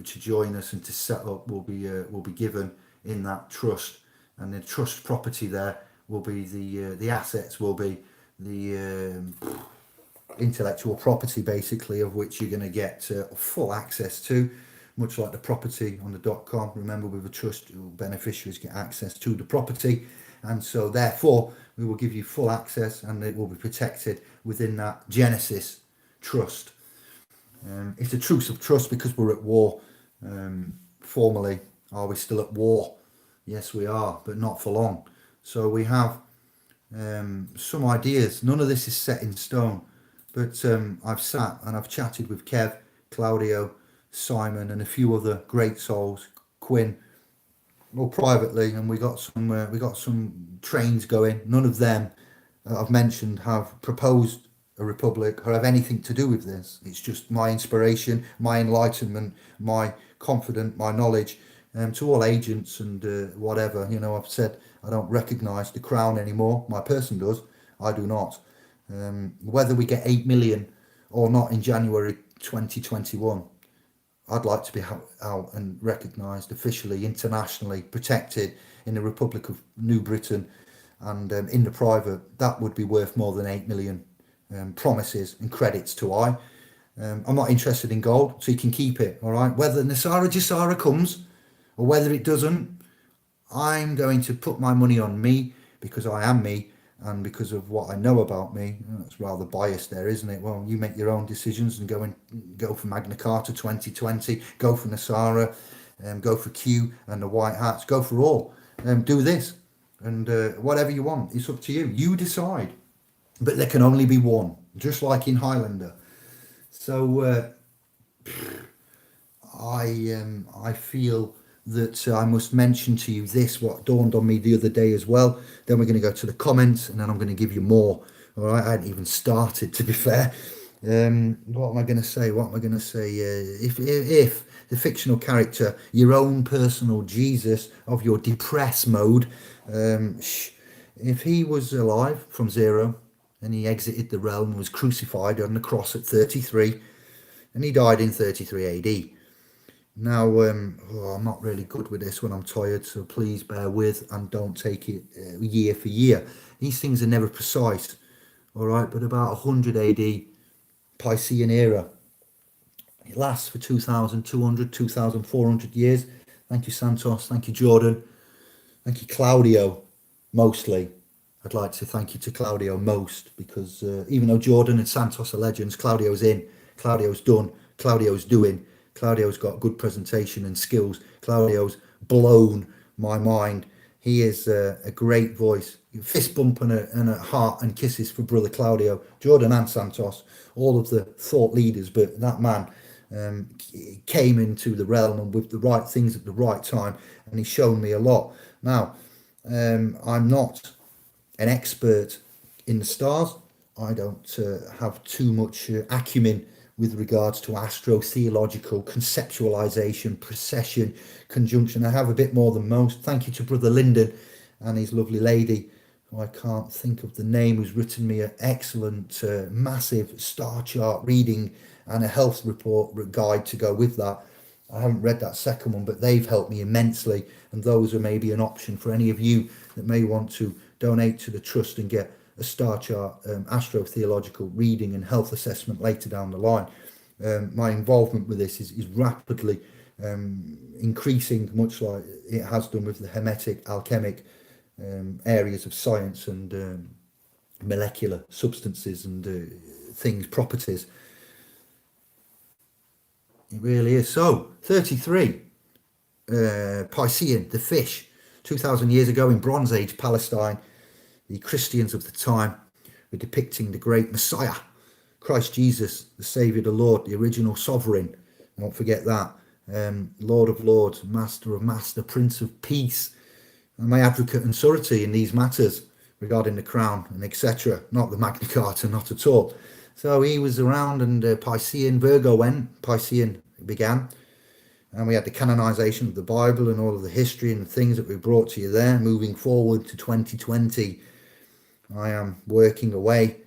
join us and to set up will be given in that trust, and the trust property there will be the assets will be the intellectual property, basically, of which you're going to get full access to, much like the property on the .com. Remember, with a trust, beneficiaries get access to the property, and so therefore we will give you full access, and it will be protected within that Genesis trust. It's a truce of trust because we're at war. Formally, are we still at war? Yes, we are, but not for long. So we have some ideas. None of this is set in stone, but I've sat and I've chatted with Kev, Claudio, Simon, and a few other great souls, Quinn, all privately, and we got some trains going. None of them I've mentioned have proposed a republic or have anything to do with this. It's just my inspiration, my enlightenment, my confidence, my knowledge, to all agents and whatever. I've said I don't recognise the crown anymore. My person does. I do not. Whether we get 8 million or not in January 2021, I'd like to be out and recognised officially, internationally, protected in the Republic of New Britain, and in the private. That would be worth more than 8 million promises and credits to I. I'm not interested in gold, so you can keep it, all right? Whether Nasara Jasara comes or whether it doesn't, I'm going to put my money on me, because I am me, and because of what I know about me. That's rather biased there, isn't it? Well, you make your own decisions and go for Magna Carta 2020, go for Nasara, go for Q and the White Hats, go for all. Do this, and whatever you want, it's up to you. You decide. But there can only be one, just like in Highlander. So I feel that I must mention to you this, what dawned on me the other day as well. Then we're going to go to the comments, and then I'm going to give you more. All right, I hadn't even started, to be fair. What am I going to say? What am I going to say? If the fictional character, your own personal Jesus of your depressed mode, if he was alive from zero and he exited the realm and was crucified on the cross at 33, and he died in 33 AD. Now, I'm not really good with this when I'm tired, so please bear with and don't take it year for year. These things are never precise, all right? But about 100 AD, Piscean era, it lasts for 2,200, 2,400 years. Thank you, Santos. Thank you, Jordan. Thank you, Claudio, mostly. I'd like to thank you to Claudio most because even though Jordan and Santos are legends, Claudio's in, Claudio's done, Claudio's doing, Claudio's got good presentation and skills. Claudio's blown my mind. He is a great voice. Fist bump and a heart and kisses for brother Claudio, Jordan and Santos, all of the thought leaders. But that man came into the realm and with the right things at the right time, and he's shown me a lot. Now, I'm not an expert in the stars. I don't have too much acumen with regards to astrotheological conceptualization, precession, conjunction. I have a bit more than most. Thank you to Brother Lyndon and his lovely lady, who I can't think of the name, who's written me an excellent, massive star chart reading and a health report guide to go with that. I haven't read that second one, but they've helped me immensely. And those are maybe an option for any of you that may want to donate to the trust and get a star chart, astrotheological reading and health assessment later down the line. My involvement with this is rapidly increasing, much like it has done with the hermetic, alchemic areas of science and molecular substances and things, properties. It really is. So, 33, Piscean, the fish, 2,000 years ago in Bronze Age Palestine, the Christians of the time were depicting the great Messiah, Christ Jesus, the Saviour, the Lord, the original sovereign. Don't forget that. Lord of Lords, Master of Master, Prince of Peace, and my advocate and surety in these matters regarding the crown and etc. Not the Magna Carta, not at all. So he was around, and Piscean, Virgo went, Piscean began, and we had the canonization of the Bible and all of the history and the things that we brought to you there. Moving forward to 2020, I am working away,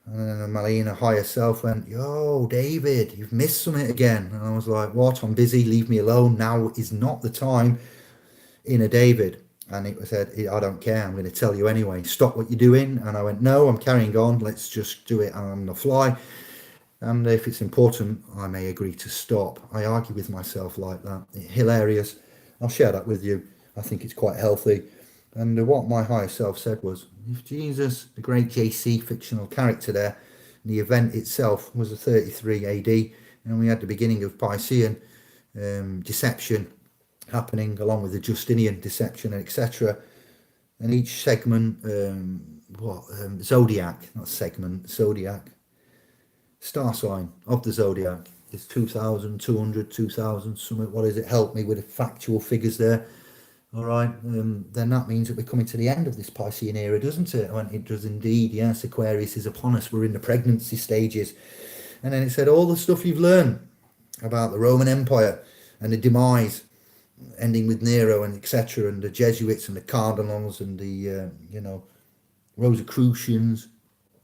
and then Malina higher self went, yo, David, you've missed something again. And I was like, what? I'm busy, leave me alone. Now is not the time, inner David. And it said, I don't care, I'm going to tell you anyway, stop what you're doing. And I went, no, I'm carrying on, let's just do it on the fly. And if it's important, I may agree to stop. I argue with myself like that. Hilarious. I'll share that with you. I think it's quite healthy. And what my higher self said was, if Jesus, the great JC fictional character there, the event itself was a 33 AD, and we had the beginning of Piscean deception happening along with the Justinian deception, etc. And each segment, zodiac, not segment, zodiac, star sign of the zodiac is 2,200, 2,000 something. What is it? Help me with the factual figures there. All right, then that means that we're coming to the end of this Piscean era, doesn't it? Well, it does indeed, yes. Aquarius is upon us. We're in the pregnancy stages. And then it said all the stuff you've learned about the Roman Empire and the demise, ending with Nero and etc., and the Jesuits and the Cardinals and the, Rosicrucians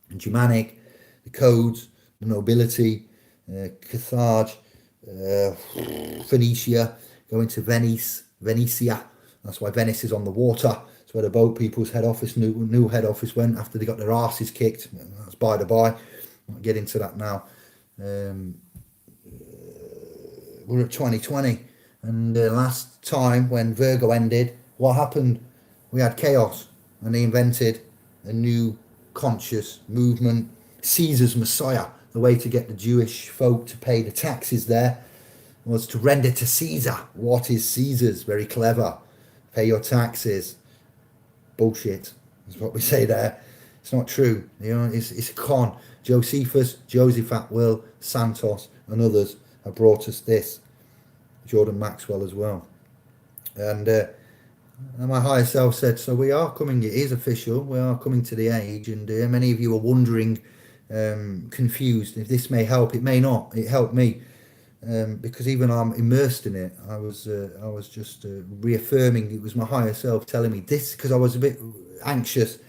and Germanic, the codes, the nobility, Carthage, Phoenicia, going to Venetia. That's why Venice is on the water. That's where the boat people's head office, new head office went after they got their arses kicked. That's by the by. I'll get into that now. We're at 2020. And last time when Virgo ended, what happened? We had chaos. And they invented a new conscious movement, Caesar's Messiah. The way to get the Jewish folk to pay the taxes there was to render to Caesar what is Caesar's. Very clever. Pay your taxes. Bullshit is what we say there. It's not true. It's a con. Josephus, Joseph Atwill, Santos and others have brought us this. Jordan Maxwell as well. And my higher self said, so we are coming, it is official, we are coming to the age, and many of you are wondering, confused, if this may help. It may not. It helped me, because even I'm immersed in it. I was just reaffirming. It was my higher self telling me this, because I was a bit anxious.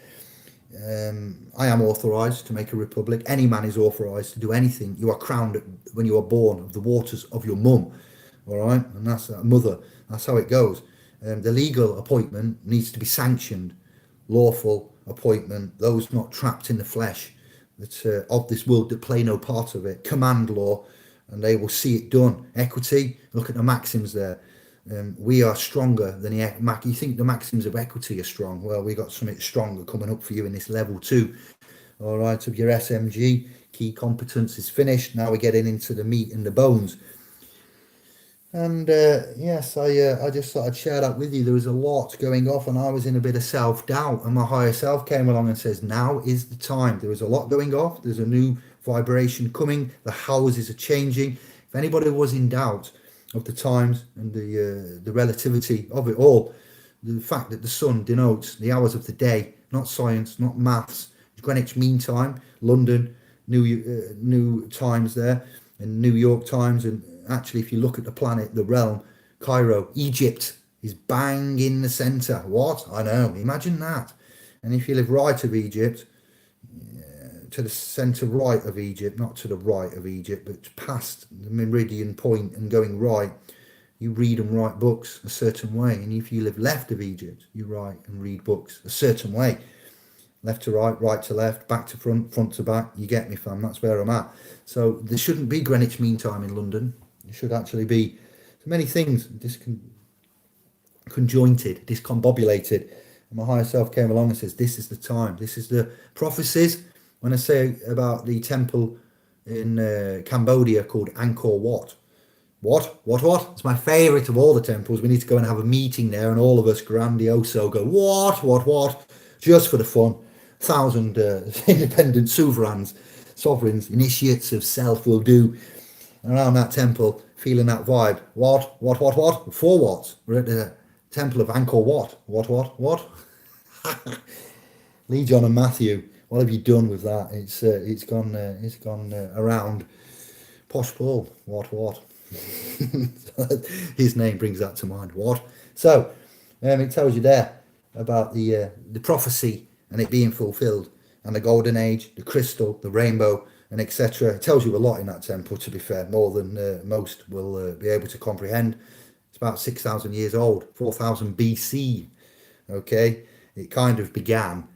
I am authorized to make a republic. Any man is authorized to do anything. You are crowned when you are born of the waters of your mum, all right? And that's a mother. That's how it goes. The legal appointment needs to be sanctioned, lawful appointment. Those not trapped in the flesh, that of this world, that play no part of it. Command law, and they will see it done. Equity. Look at the maxims there. We are stronger than the you think the maxims of equity are strong. Well, we got something stronger coming up for you in this level 2. All right, of your SMG. Key competence is finished. Now we're getting into the meat and the bones. And yes, I just thought I'd share that with you. There was a lot going off, and I was in a bit of self-doubt, and my higher self came along and says, now is the time. There was a lot going off. There's a new vibration coming. The houses are changing. If anybody was in doubt of the times and the relativity of it all, the fact that the sun denotes the hours of the day, not science, not maths. Greenwich Mean Time, London, new times there, and New York times. And actually, if you look at the planet, the realm, Cairo, Egypt is bang in the center. What? I know. Imagine that. And if you live right of Egypt, to the center right of Egypt, not to the right of Egypt, but past the meridian point and going right, you read and write books a certain way. And if you live left of Egypt, you write and read books a certain way. Left to right, right to left, back to front, front to back. You get me, fam. That's where I'm at. So there shouldn't be Greenwich Mean Time in London. There should actually be so many things conjointed, discombobulated. And my higher self came along and says, this is the time. This is the prophecies. When I say about the temple in Cambodia called Angkor Wat. What? It's my favourite of all the temples. We need to go and have a meeting there, and all of us grandioso go, what? Just for the fun. 1,000 independent sovereigns, initiates of self will do around that temple, feeling that vibe. What? For what? We're at the temple of Angkor Wat. What? Lee, John and Matthew, what have you done with that? It's gone around. Posh Paul, what? His name brings that to mind. What? So, it tells you there about the prophecy and it being fulfilled, and the golden age, the crystal, the rainbow, and etc. It tells you a lot in that temple, to be fair, more than most will be able to comprehend. It's about 6,000 years old, 4,000 BC. Okay, it kind of began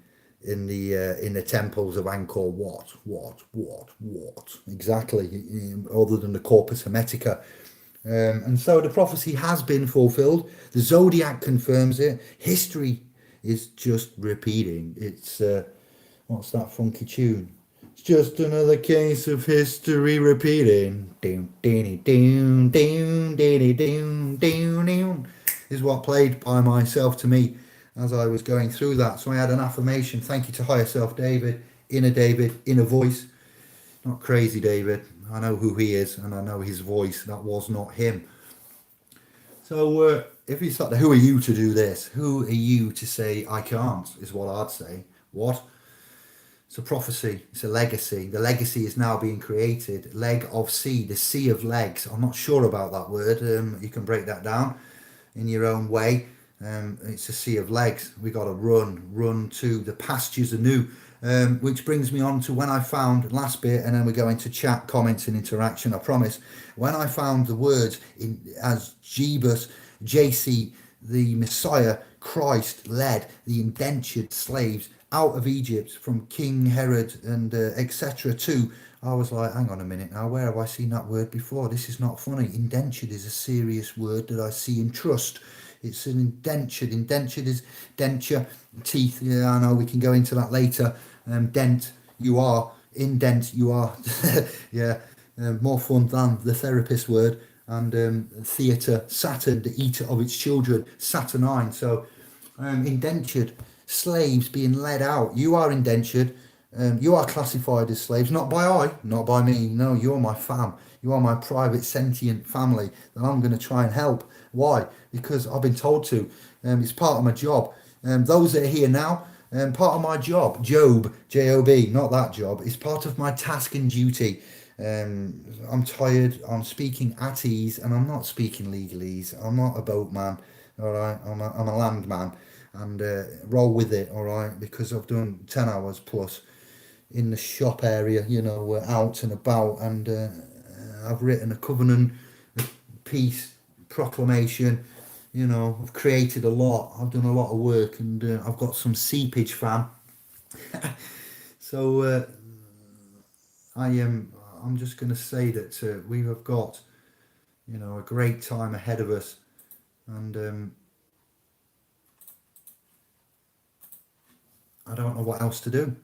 in the temples of Angkor Wat. What exactly, other than the Corpus Hermetica. And so the prophecy has been fulfilled. The zodiac confirms it. History is just repeating. It's what's that funky tune? It's just another case of history repeating. Is what played by myself to me as I was going through that. So I had an affirmation. Thank you to higher self David, inner voice. Not crazy David. I know who he is and I know his voice. That was not him. So if you start, who are you to do this? Who are you to say I can't, is what I'd say. What? It's a prophecy. It's a legacy. The legacy is now being created. Leg of sea, the sea of legs. I'm not sure about that word. You can break that down in your own way. It's a sea of legs. We got to run to the pastures anew. Which brings me on to when I found last bit, and then we go into chat, comments, and interaction. I promise. When I found the words as Jebus, JC, the Messiah, Christ led the indentured slaves out of Egypt from King Herod and etc. too, I was like, hang on a minute now, where have I seen that word before? This is not funny. Indentured is a serious word that I see in trust. It's an indentured. Indentured is denture, teeth. Yeah, I know, we can go into that later. Dent, you are. Indent, you are. Yeah, more fun than the therapist word. And theatre, Saturn, the eater of its children, Saturnine. So indentured, slaves being led out. You are indentured. You are classified as slaves, not by me. No, you're my fam. You are my private sentient family that I'm going to try and help. Why? Because I've been told to. It's part of my job. Those that are here now, part of my job, Job, J-O-B, not that job, is part of my task and duty. I'm tired, I'm speaking at ease, and I'm not speaking legalese. I'm not a boatman, all right? I'm a landman, and roll with it, all right? Because I've done 10 hours plus in the shop area, you know, we're out and about, and I've written a covenant, a peace proclamation. You know, I've created a lot. I've done a lot of work, and I've got some seepage, fam. So I'm just going to say that we have got, you know, a great time ahead of us, and I don't know what else to do.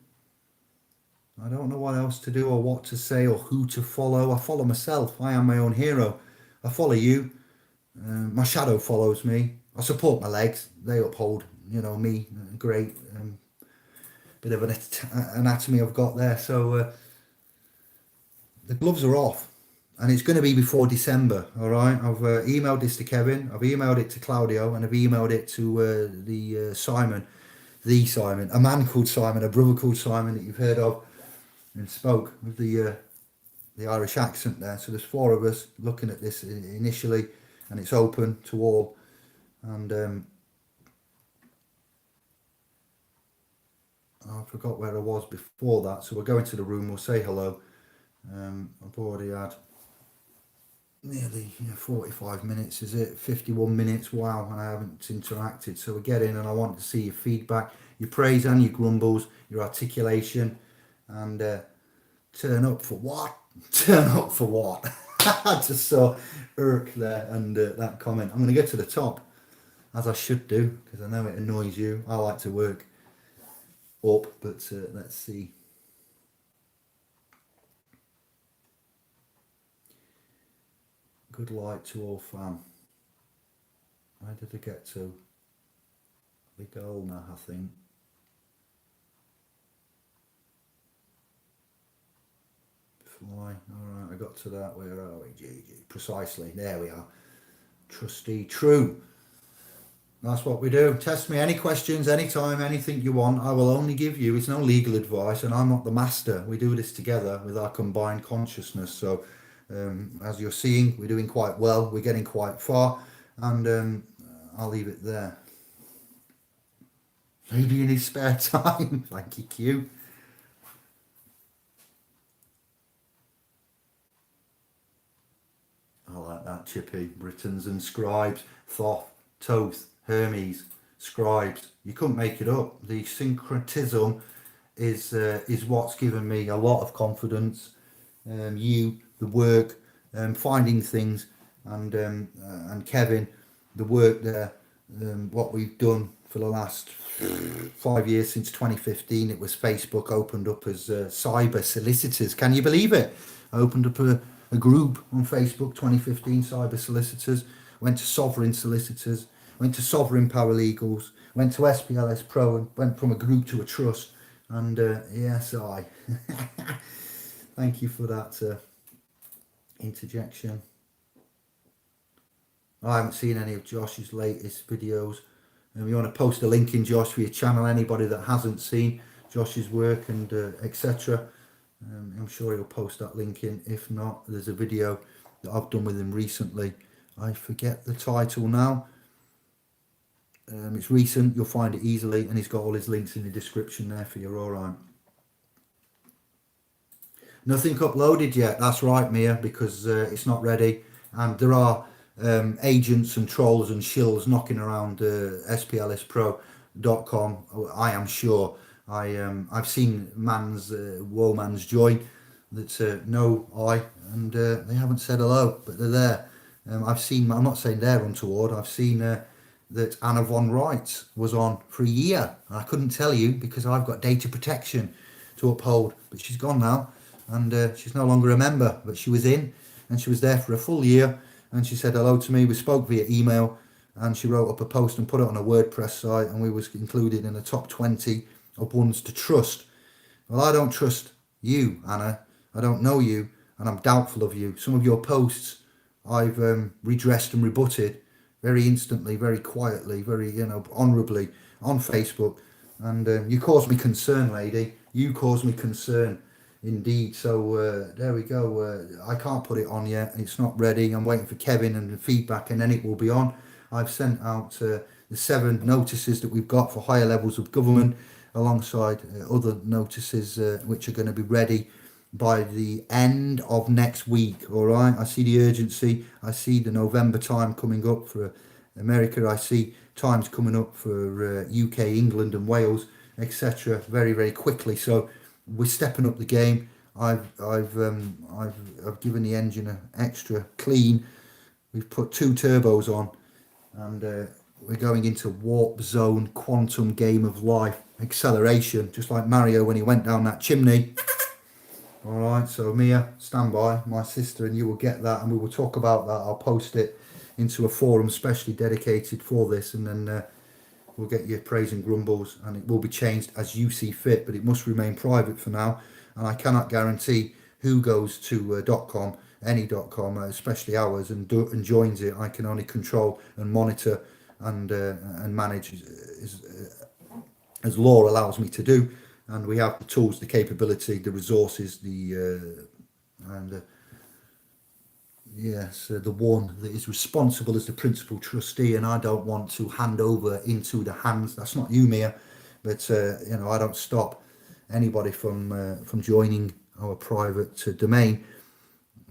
I don't know what else to do or what to say or who to follow. I follow myself. I am my own hero. I follow you. My shadow follows me. I support my legs. They uphold, you know, me. Great bit of an anatomy I've got there. So the gloves are off. And it's going to be before December, all right? I've emailed this to Kevin. I've emailed it to Claudio. And I've emailed it to Simon. Simon. A man called Simon. A brother called Simon that you've heard of. And spoke with the Irish accent there. So there's 4 of us looking at this initially, and it's open to all. And I forgot where I was before that. So we'll go into the room. We'll say hello. I've already had nearly 45 minutes. Is it 51 minutes? Wow, and I haven't interacted. So we get in, and I want to see your feedback, your praise and your grumbles, your articulation. And turn up for what? Turn up for what? I just saw irk there, and that comment. I'm going to go to the top, as I should do, because I know it annoys you. I like to work up, but let's see. Good light to all, fam. Where did I get to? The goal now, I think. Fly. Alright, I got to that. Where are we? GG. Precisely. There we are. Trustee true. That's what we do. Test me any questions, anytime, anything you want. I will only give you. It's no legal advice, and I'm not the master. We do this together with our combined consciousness. So, as you're seeing, we're doing quite well. We're getting quite far, and I'll leave it there. Maybe in his spare time. Thank you, Q. I like that, Chippy. Britons and scribes, Thoth, Toth, Hermes, scribes. You couldn't make it up. The syncretism is what's given me a lot of confidence. You, the work, finding things, and Kevin, the work there, what we've done for the last 5 years since 2015. It was Facebook opened up as cyber solicitors. Can you believe it? I opened up a group on Facebook, 2015 cyber solicitors. Went to sovereign solicitors. Went to sovereign paralegals. Went to SPLS Pro and went from a group to a trust. And yes, I. Thank you for that interjection. I haven't seen any of Josh's latest videos. You want to post a link in, Josh, for your channel, anybody that hasn't seen Josh's work and etc. I'm sure he'll post that link in. If not, there's a video that I've done with him recently. I forget the title now. It's recent, you'll find it easily, and he's got all his links in the description there for you, alright. Nothing uploaded yet, that's right, Mia, because it's not ready, and there are agents and trolls and shills knocking around splspro.com. I am sure. I've seen Woman's joy that's no I, and they haven't said hello, but they're there. I've seen, I'm not saying they're untoward, I've seen that Anna von Wright was on for a year. I couldn't tell you because I've got data protection to uphold, but she's gone now, and she's no longer a member, but she was in, and she was there for a full year, and she said hello to me. We spoke via email, and she wrote up a post and put it on a WordPress site, and we was included in the top 20 of ones to trust. Well, I don't trust you, Anna. I don't know you. and I'm doubtful of you. Some of your posts I've redressed and rebutted very instantly, very quietly, very, honourably on Facebook. And you cause me concern, lady. You cause me concern indeed. So there we go. I can't put it on yet. It's not ready. I'm waiting for Kevin and the feedback, and then it will be on. I've sent out the 7 notices that we've got for higher levels of government, alongside other notices which are going to be ready by the end of next week. All right, I see the urgency. I see the November time coming up for America. I see times coming up for UK, England, and Wales, etc. Very, very quickly. So we're stepping up the game. I've given the engine an extra clean. We've put 2 turbos on, and we're going into warp zone, quantum game of life, acceleration, just like Mario when he went down that chimney. All right, so Mia, stand by, my sister, and you will get that, and we will talk about that. I'll post it into a forum specially dedicated for this, and then we'll get your praise and grumbles, and it will be changed as you see fit, but it must remain private for now. And I cannot guarantee who goes to .com, any .com, especially ours, and joins it. I can only control and monitor and manage as law allows me to do. And we have the tools, the capability, the resources, the one that is responsible as the principal trustee. And I don't want to hand over into the hands. That's not you, Mia, but I don't stop anybody from joining our private domain,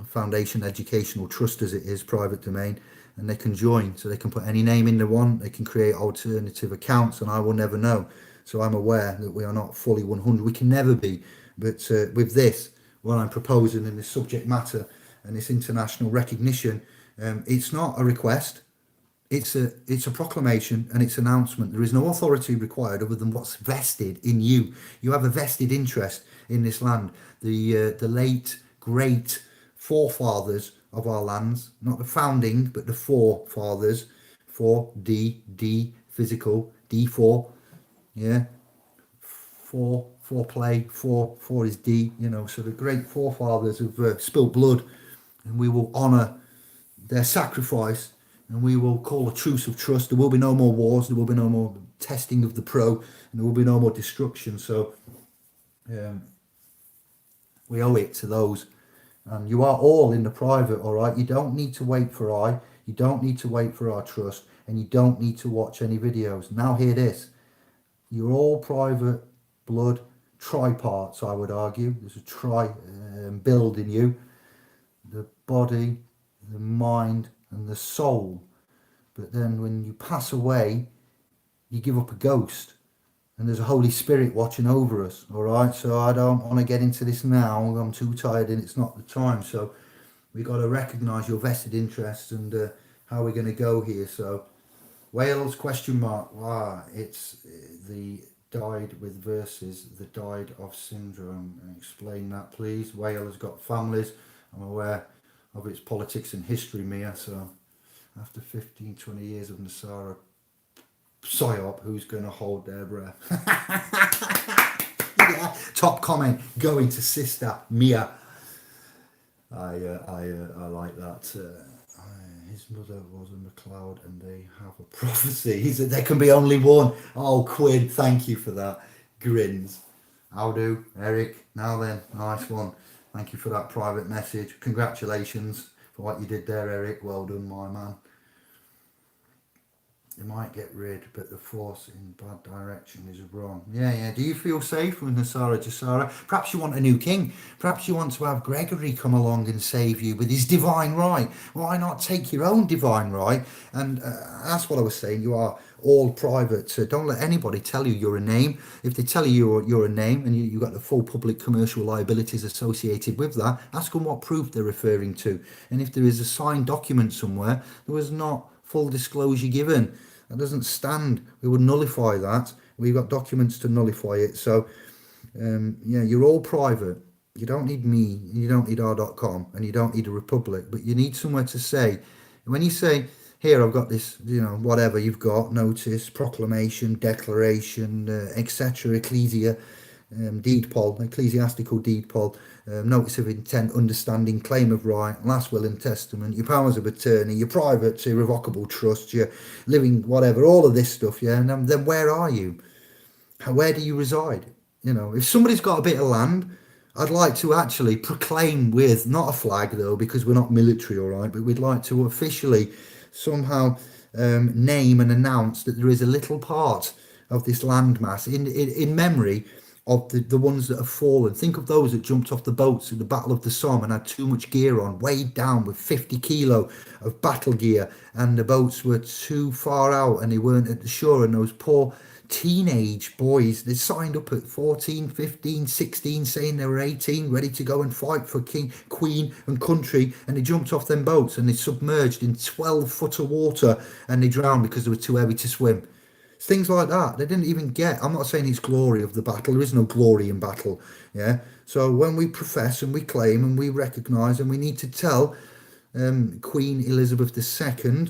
foundation educational trust as it is, private domain, and they can join. So they can put any name in they want. They can create alternative accounts, and I will never know. So I'm aware that we are not fully 100. We can never be. But with this, what I'm proposing in this subject matter and this international recognition, it's not a request. It's a proclamation, and it's an announcement. There is no authority required other than what's vested in you. You have a vested interest in this land. The late great forefathers of our lands, not the founding, but the forefathers, 4D physical, D4. Yeah, foreplay, four is D, so the great forefathers have spilt blood, and we will honour their sacrifice, and we will call a truce of trust. There will be no more wars, there will be no more testing of the pro, and there will be no more destruction. So we owe it to those, and you are all in the private, all right? You don't need to wait for you don't need to wait for our trust, and you don't need to watch any videos. Now hear this. You're all private blood triparts, I would argue. There's a build in you. The body, the mind, and the soul. But then when you pass away, you give up a ghost. And there's a Holy Spirit watching over us, all right? So I don't want to get into this now. I'm too tired and it's not the time. So we've got to recognise your vested interests and how we're going to go here. So Wales, question mark. It's the died with versus the died of syndrome. Explain that, please. Wales has got families. I'm aware of its politics and history, Mia. So after 15, 20 years of Nasara psyop, who's going to hold their breath? Yeah. Top comment going to sister Mia. I like that. His mother was a MacLeod, and they have a prophecy. He said there can be only one. Oh, Quinn, thank you for that. Grins. How do, Eric? Now then, nice one. Thank you for that private message. Congratulations for what you did there, Eric. Well done, my man. They might get rid, but the force in bad direction is wrong. Yeah. Do you feel safe with Nasara Jasara? Perhaps you want a new king. Perhaps you want to have Gregory come along and save you with his divine right. Why not take your own divine right? And that's what I was saying. You are all private. So don't let anybody tell you you're a name. If they tell you you're a name and you've got the full public commercial liabilities associated with that, ask them what proof they're referring to. And if there is a signed document somewhere, there was not full disclosure given. That doesn't stand. We would nullify that. We've got documents to nullify it. So, you're all private. You don't need me. You don't need r.com, and you don't need a republic. But you need somewhere to say. When you say, here, I've got this, whatever you've got, notice, proclamation, declaration, etc., ecclesia, deed poll, ecclesiastical deed poll, notice of intent, understanding, claim of right, last will and testament, your powers of attorney, your private irrevocable trust, your living whatever, all of this stuff, yeah. And then where are you? Where do you reside? You know, if somebody's got a bit of land, I'd like to actually proclaim with, not a flag though, because we're not military, all right, but we'd like to officially somehow name and announce that there is a little part of this landmass in memory of the ones that have fallen. Think of those that jumped off the boats in the Battle of the Somme and had too much gear on, weighed down with 50 kilo of battle gear, and the boats were too far out and they weren't at the shore, and those poor teenage boys, they signed up at 14, 15, 16, saying they were 18, ready to go and fight for king, queen and country, and they jumped off them boats and they submerged in 12 foot of water and they drowned because they were too heavy to swim. Things like that. They didn't even get. I'm not saying it's glory of the battle. There is no glory in battle. Yeah. So when we profess and we claim and we recognise, and we need to tell Queen Elizabeth II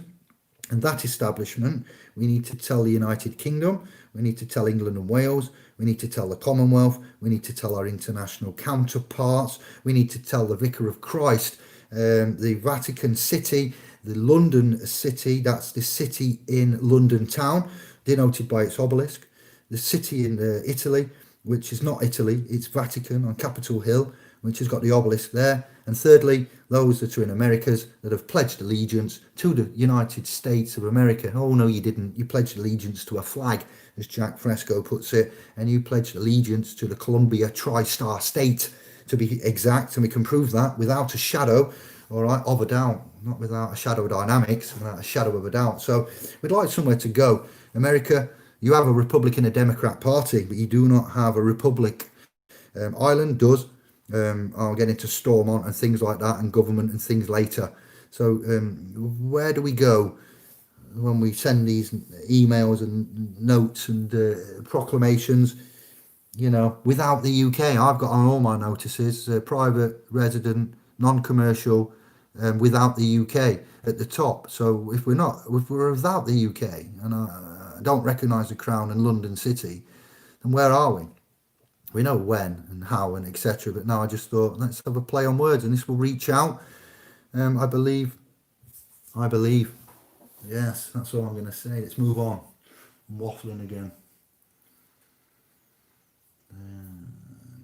and that establishment, we need to tell the United Kingdom, we need to tell England and Wales, we need to tell the Commonwealth, we need to tell our international counterparts, we need to tell the Vicar of Christ, the Vatican City, the London City, that's the city in London town, denoted by its obelisk, the city in Italy, which is not Italy, it's Vatican on Capitol Hill, which has got the obelisk there. And thirdly, those that are in Americas that have pledged allegiance to the United States of America. Oh, no, you didn't. You pledged allegiance to a flag, as Jack Fresco puts it, and you pledged allegiance to the Columbia Tri-Star State, to be exact, and we can prove that without a shadow, all right, of a doubt, not without a shadow of dynamics, without a shadow of a doubt. So we'd like somewhere to go. America, you have a Republican and a Democrat party, but you do not have a republic. Ireland does. I'll get into Stormont and things like that, and government and things later. So where do we go when we send these emails and notes and proclamations? You know, without the UK, I've got on all my notices, private, resident, non-commercial, without the UK at the top. So if we're without the UK, and I don't recognise the Crown and London City, then where are we? We know when and how and etc. But now I just thought, let's have a play on words, and this will reach out. I believe. Yes, that's all I'm going to say. Let's move on. I'm waffling again.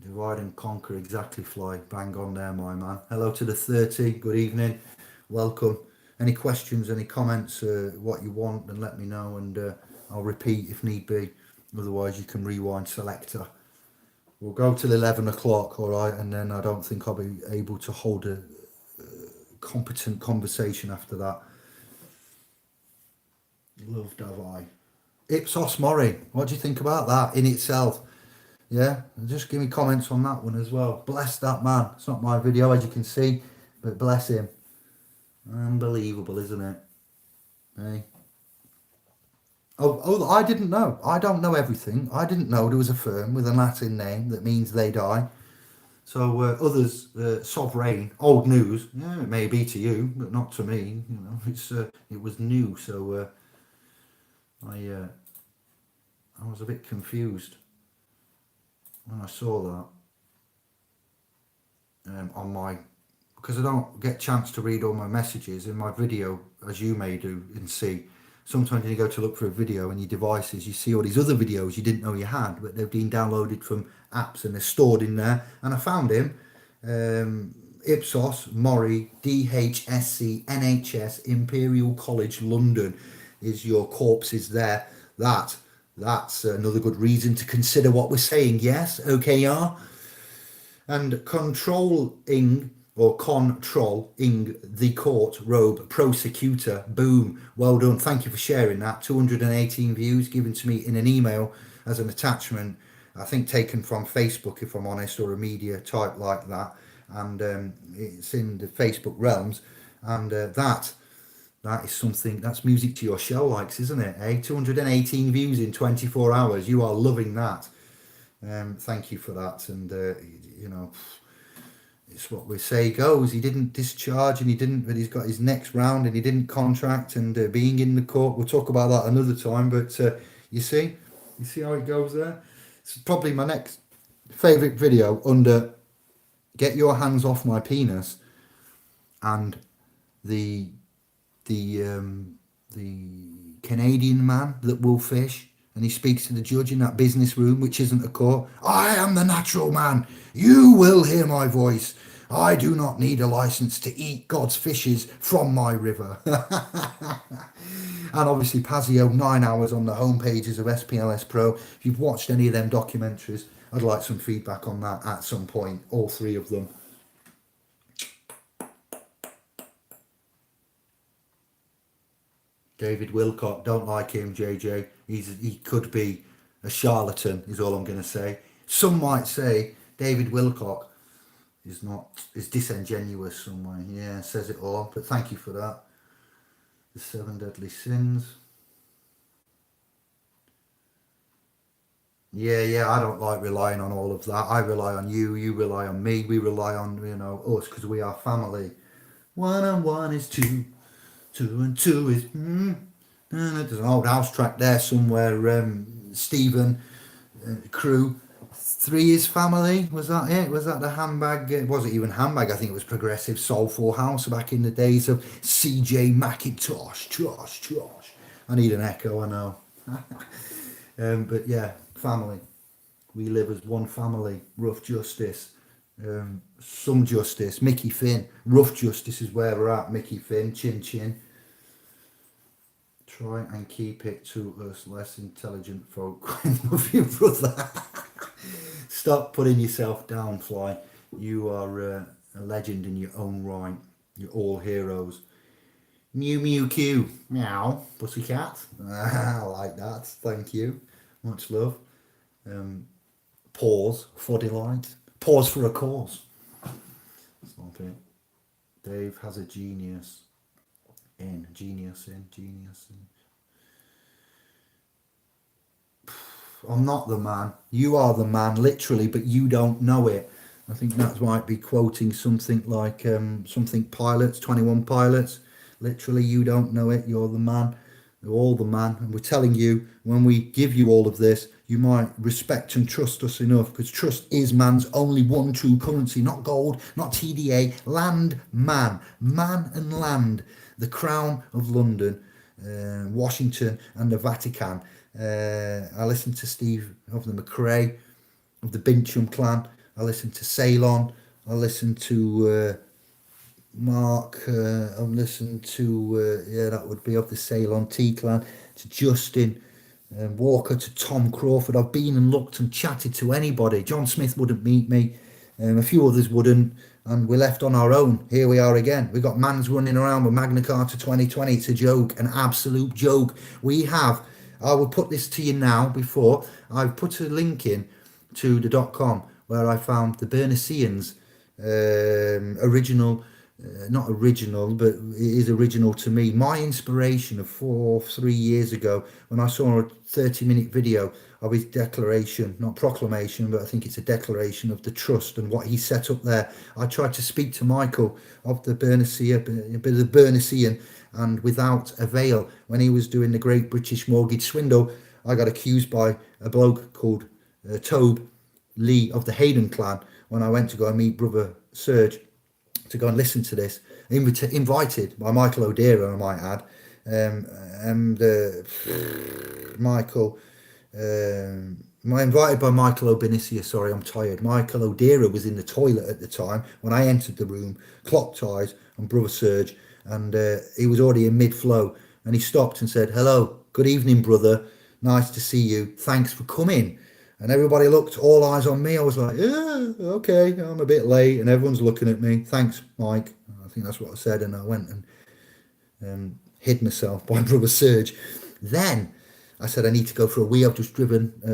Divide and conquer, exactly, Fly. Bang on there, my man. Hello to the 30. Good evening. Welcome. Any questions, any comments, what you want, then let me know, and I'll repeat if need be. Otherwise, you can rewind selector. We'll go till 11 o'clock, all right, and then I don't think I'll be able to hold a competent conversation after that. Loved have I. Ipsos Mori, what do you think about that in itself? Yeah, just give me comments on that one as well. Bless that man. It's not my video, as you can see, but bless him. Unbelievable, isn't it? Hey. Oh, I didn't know. I don't know everything. I didn't know there was a firm with a Latin name that means they die. So others, sovereign, old news. Yeah, it may be to you, but not to me. You know, it was new. So I was a bit confused when I saw that on my, because I don't get a chance to read all my messages in my video, as you may do and see. Sometimes when you go to look for a video in your devices, you see all these other videos you didn't know you had, but they've been downloaded from apps and they're stored in there. And I found him, Ipsos Mori, DHSC, NHS, Imperial College London, is your corpses there. That's another good reason to consider what we're saying. Yes, OKR. And controlling the court robe prosecutor. Boom. Well done. Thank you for sharing that. 218 views given to me in an email as an attachment. I think taken from Facebook, if I'm honest, or a media type like that. And it's in the Facebook realms. And that is something, that's music to your shell likes, isn't it? 218 views in 24 hours. You are loving that. Thank you for that. And, you know, it's what we say goes. He didn't discharge, and but he's got his next round, and he didn't contract, and being in the court, we'll talk about that another time. But you see how it goes there. It's probably my next Favorite video under "Get Your Hands Off My Penis" and the the Canadian man that will fish, and he speaks to the judge in that business room, which isn't a court. "I am the natural man. You will hear my voice. I do not need a license to eat God's fishes from my river." And obviously Pazio, 9 hours on the home pages of SPLS Pro. If you've watched any of them documentaries, I'd like some feedback on that at some point, all three of them. David Wilcock, don't like him, JJ. He could be a charlatan, is all I'm going to say. Some might say David Wilcock is disingenuous some way. Yeah, says it all. But thank you for that. The 7 deadly sins. Yeah, I don't like relying on all of that. I rely on you, you rely on me, we rely on, us, because we are family. 1 and 1 is 2, 2 and 2 is... There's an old house track there somewhere, Stephen, crew. 3 is family, was that it? Was that the handbag? It wasn't even handbag, I think it was progressive soulful house back in the days of CJ McIntosh. Tosh. I need an echo, I know. But yeah, family. We live as one family. Rough justice. Some justice. Mickey Finn. Rough justice is where we're at. Mickey Finn. Chin chin. Try and keep it to us less intelligent folk. Love you, brother. Stop putting yourself down, Fly. You are a legend in your own right. You're all heroes. Mew Mew Q. Meow. Pussycat. I like that. Thank you. Much love. Pause for delight. Pause for a cause. Stop it. Dave has a genius in. I'm not the man. You are the man, literally, but you don't know it. I think that might be quoting something like something Pilots, 21 Pilots. Literally, you don't know it. You're the man. You're all the man. And we're telling you, when we give you all of this, you might respect and trust us enough, because trust is man's only one true currency. Not gold, not TDA. Land, man. Man and land. The Crown of London, Washington and the Vatican. I listened to Steve of the McRae, of the Bincham clan. I listened to Ceylon. I listened to Mark. I listened to, that would be of the Ceylon Tea clan, to Justin Walker, to Tom Crawford. I've been and looked and chatted to anybody. John Smith wouldn't meet me. A few others wouldn't. And we're left on our own. Here we are again. We've got mans running around with Magna Carta 2020. It's a joke, an absolute joke. I will put this to you now before. I've put a link in to the .com where I found the Bernicians original, not original, but it is original to me. My inspiration of 3 years ago, when I saw a 30-minute video of his declaration, not proclamation, but I think it's a declaration of the trust and what he set up there. I tried to speak to Michael of the Bernician, and without avail. When he was doing the Great British Mortgage Swindle, I got accused by a bloke called Tobe Lee of the Hayden clan when I went to go and meet brother Serge to go and listen to this. Invited by Michael O'Deara, I might add. Michael... invited by Michael O'Binicia, sorry, I'm tired. Michael O'Deara was in the toilet at the time when I entered the room, clocked eyes on brother Serge, and he was already in mid-flow, and he stopped and said, "Hello, good evening, brother, nice to see you, thanks for coming." And everybody looked, all eyes on me. I was like, "Yeah, okay, I'm a bit late," and everyone's looking at me. "Thanks, Mike." I think that's what I said, and I went and hid myself by brother Serge. Then I said, "I need to go for a wee. I've just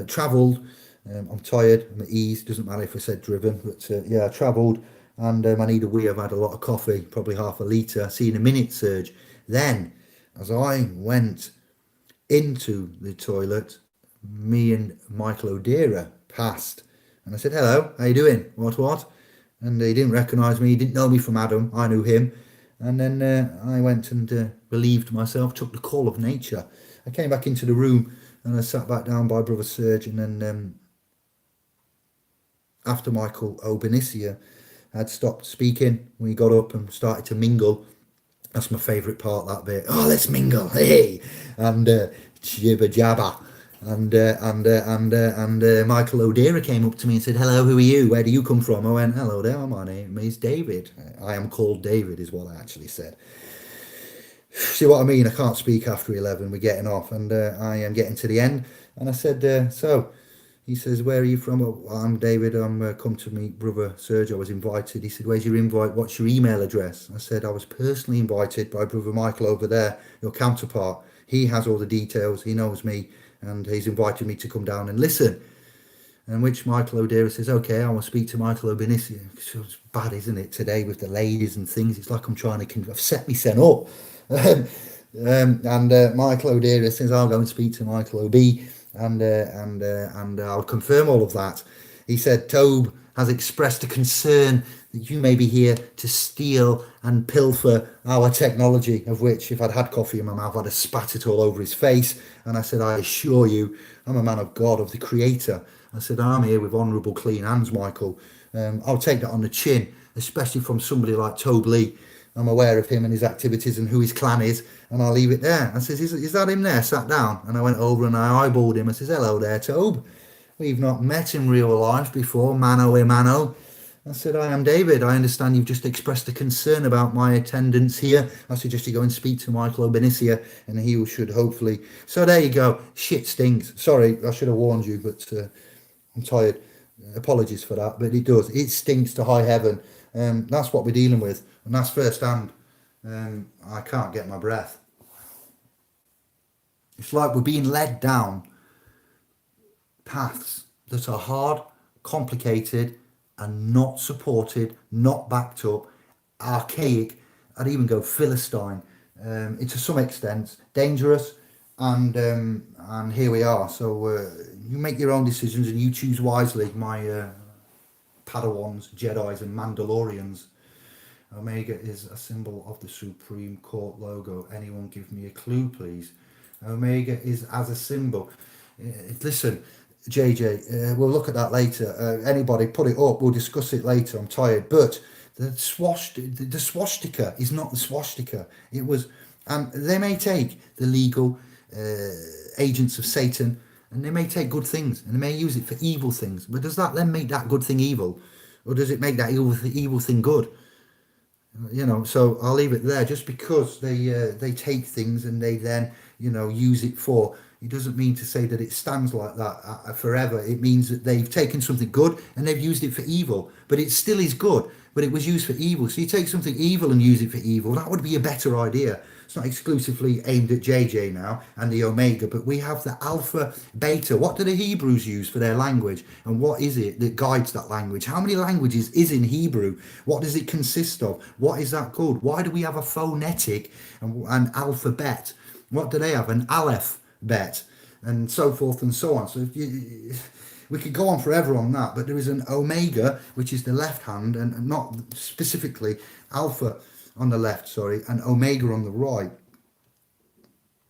travelled. I'm tired. I'm at ease. Doesn't matter if I said driven, but I travelled, and I need a wee. I've had a lot of coffee, probably half a litre. See you in a minute, Serge." Then, as I went into the toilet, me and Michael O'Deara passed, and I said, "Hello, how you doing? What?" And he didn't recognise me. He didn't know me from Adam. I knew him. And then I went and relieved myself, took the call of nature. I came back into the room and I sat back down by brother Serge, and then after Michael Obenisia had stopped speaking, we got up and started to mingle. That's my favourite part, that bit. Oh, let's mingle, hey! And jibber jabber. And Michael O'Deara came up to me and said, "Hello, who are you? Where do you come from?" I went, "Hello there, my name is David. I am called David," is what I actually said. See what I mean? I can't speak after 11. We're getting off, and I am getting to the end. And I said, so he says, "Where are you from?" "Oh, I'm David. I'm come to meet brother Serge. I was invited." He said, "Where's your invite? What's your email address?" I said, "I was personally invited by brother Michael over there, your counterpart. He has all the details. He knows me, and he's invited me to come down and listen." And which Michael O'Deara says, "Okay, I will speak to Michael Obenisia." It's bad, isn't it, today with the ladies and things? It's like I'm trying to... I've set me sen up. And Michael O'Deara says, "I'll go and speak to Michael O.B. and I'll confirm all of that." He said, "Tobe has expressed a concern that you may be here to steal and pilfer our technology," of which, if I'd had coffee in my mouth, I'd have spat it all over his face. And I said, "I assure you, I'm a man of God, of the Creator." I said, "I'm here with honourable clean hands, Michael. I'll take that on the chin, especially from somebody like Tobe Lee. I'm aware of him and his activities and who his clan is, and I'll leave it there." I says, is that him there, sat down? And I went over and I eyeballed him. I says, "Hello there, Tobe. We've not met in real life before, mano a mano." I said, "I am David. I understand you've just expressed a concern about my attendance here. I suggest you go and speak to Michael Obenisia, and he should hopefully..." So there you go. Shit stinks. Sorry, I should have warned you, but I'm tired. Apologies for that, but it does. It stinks to high heaven. That's what we're dealing with, and that's first hand. I can't get my breath. It's like we're being led down paths that are hard, complicated, and not supported, not backed up, archaic. I'd even go Philistine. To some extent, dangerous, and here we are. So you make your own decisions and you choose wisely, my Padawans, Jedis, and Mandalorians. Omega is a symbol of the Supreme Court logo. Anyone give me a clue, please? Omega is as a symbol. Listen, JJ, we'll look at that later. Anybody, put it up. We'll discuss it later. I'm tired. But the swastika is not the swastika. It was, and they may take the legal agents of Satan, and they may take good things, and they may use it for evil things. But does that then make that good thing evil? Or does it make that evil thing good? So I'll leave it there. Just because they take things and they then use it for, it doesn't mean to say that it stands like that forever. It means that they've taken something good and they've used it for evil, but it still is good, but it was used for evil. So you take something evil and use it for evil, that would be a better idea. It's not exclusively aimed at JJ now and the Omega, but we have the Alpha, Beta. What do the Hebrews use for their language? And what is it that guides that language? How many languages is in Hebrew? What does it consist of? What is that called? Why do we have a phonetic and alphabet? What do they have? An Aleph bet, and so forth and so on. So we could go on forever on that, but there is an Omega, which is the left hand, and not specifically Alpha on the left, sorry, and Omega on the right.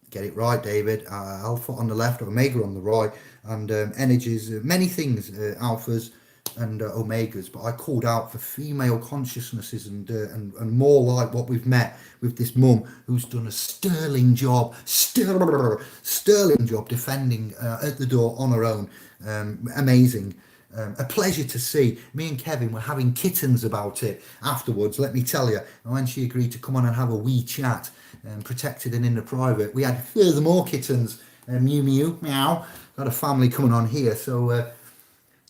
Get it right, David. Alpha on the left, Omega on the right, and energies, many things, alphas and omegas. But I called out for female consciousnesses and more like what we've met with this mum who's done a sterling job defending at the door on her own. Amazing. A pleasure to see. Me and Kevin were having kittens about it afterwards, let me tell you. And when she agreed to come on and have a wee chat, protected and in the private, we had furthermore kittens. Mew mew, meow. Got a family coming on here. So,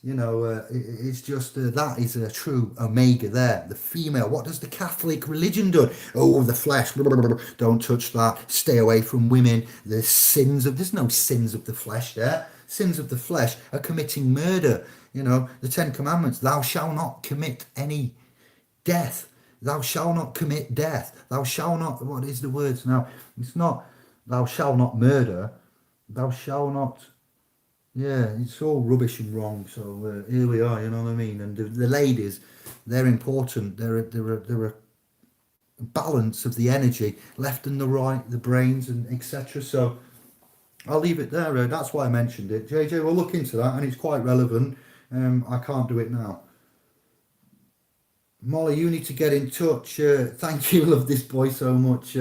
it's just that is a true Omega there. The female. What does the Catholic religion do? Oh, the flesh. Don't touch that. Stay away from women. There's no sins of the flesh there. Sins of the flesh are committing murder. The Ten Commandments. Thou shalt not commit any death. Thou shalt not commit death. Thou shalt not... What is the words now? It's not thou shalt not murder. Thou shalt not... Yeah, it's all rubbish and wrong. So here we are, you know what I mean? And the ladies, they're important. They're a balance of the energy, left and the right, the brains, and etc. So I'll leave it there. That's why I mentioned it. JJ, we'll look into that, and it's quite relevant. I can't do it now. Molly, you need to get in touch. Thank you, love this boy so much.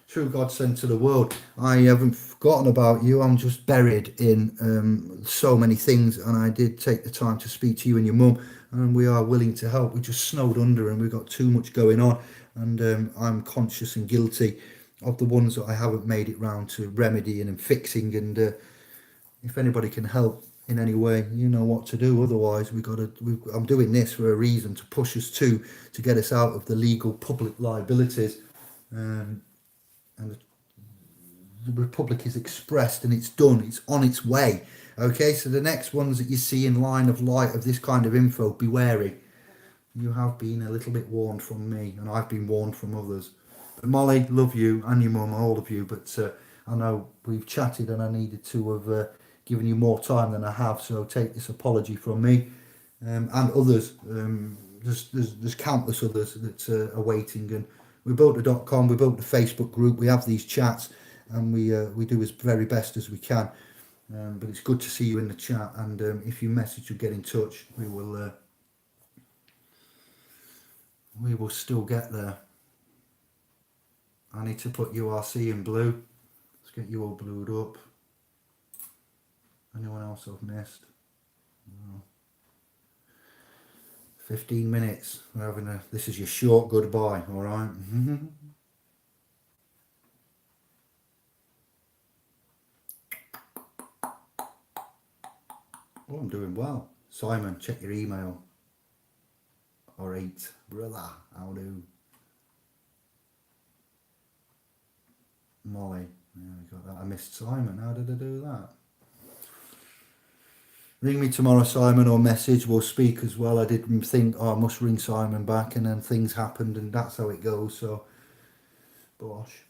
True God sent to the world. I haven't forgotten about you. I'm just buried in so many things, and I did take the time to speak to you and your mum, and we are willing to help. We just snowed under, and we've got too much going on, and I'm conscious and guilty of the ones that I haven't made it round to remedying and fixing. And if anybody can help in any way, you know what to do. Otherwise, I'm doing this for a reason, to push us to get us out of the legal public liabilities. And the Republic is expressed and it's done, it's on its way. Okay, so the next ones that you see in line of light of this kind of info, be wary. You have been a little bit warned from me, and I've been warned from others. But Molly, love you and your mum, all of you. But I know we've chatted, and I needed to have given you more time than I have. So take this apology from me and others. There's countless others that are waiting, and we built the .com, we built the Facebook group, we have these chats, and we do as very best as we can. But it's good to see you in the chat, and if you message or get in touch, we will still get there. I need to put URC in blue. Let's get you all blued up. Anyone else I've missed? No. 15 minutes. We're having this is your short goodbye, all right? Oh, I'm doing well. Simon, check your email. All right, brother, how do? Molly, yeah, we got that. I missed Simon. How did I do that? Ring me tomorrow, Simon, or message. We'll speak as well. I didn't think, I must ring Simon back, and then things happened, and that's how it goes. So, bosh.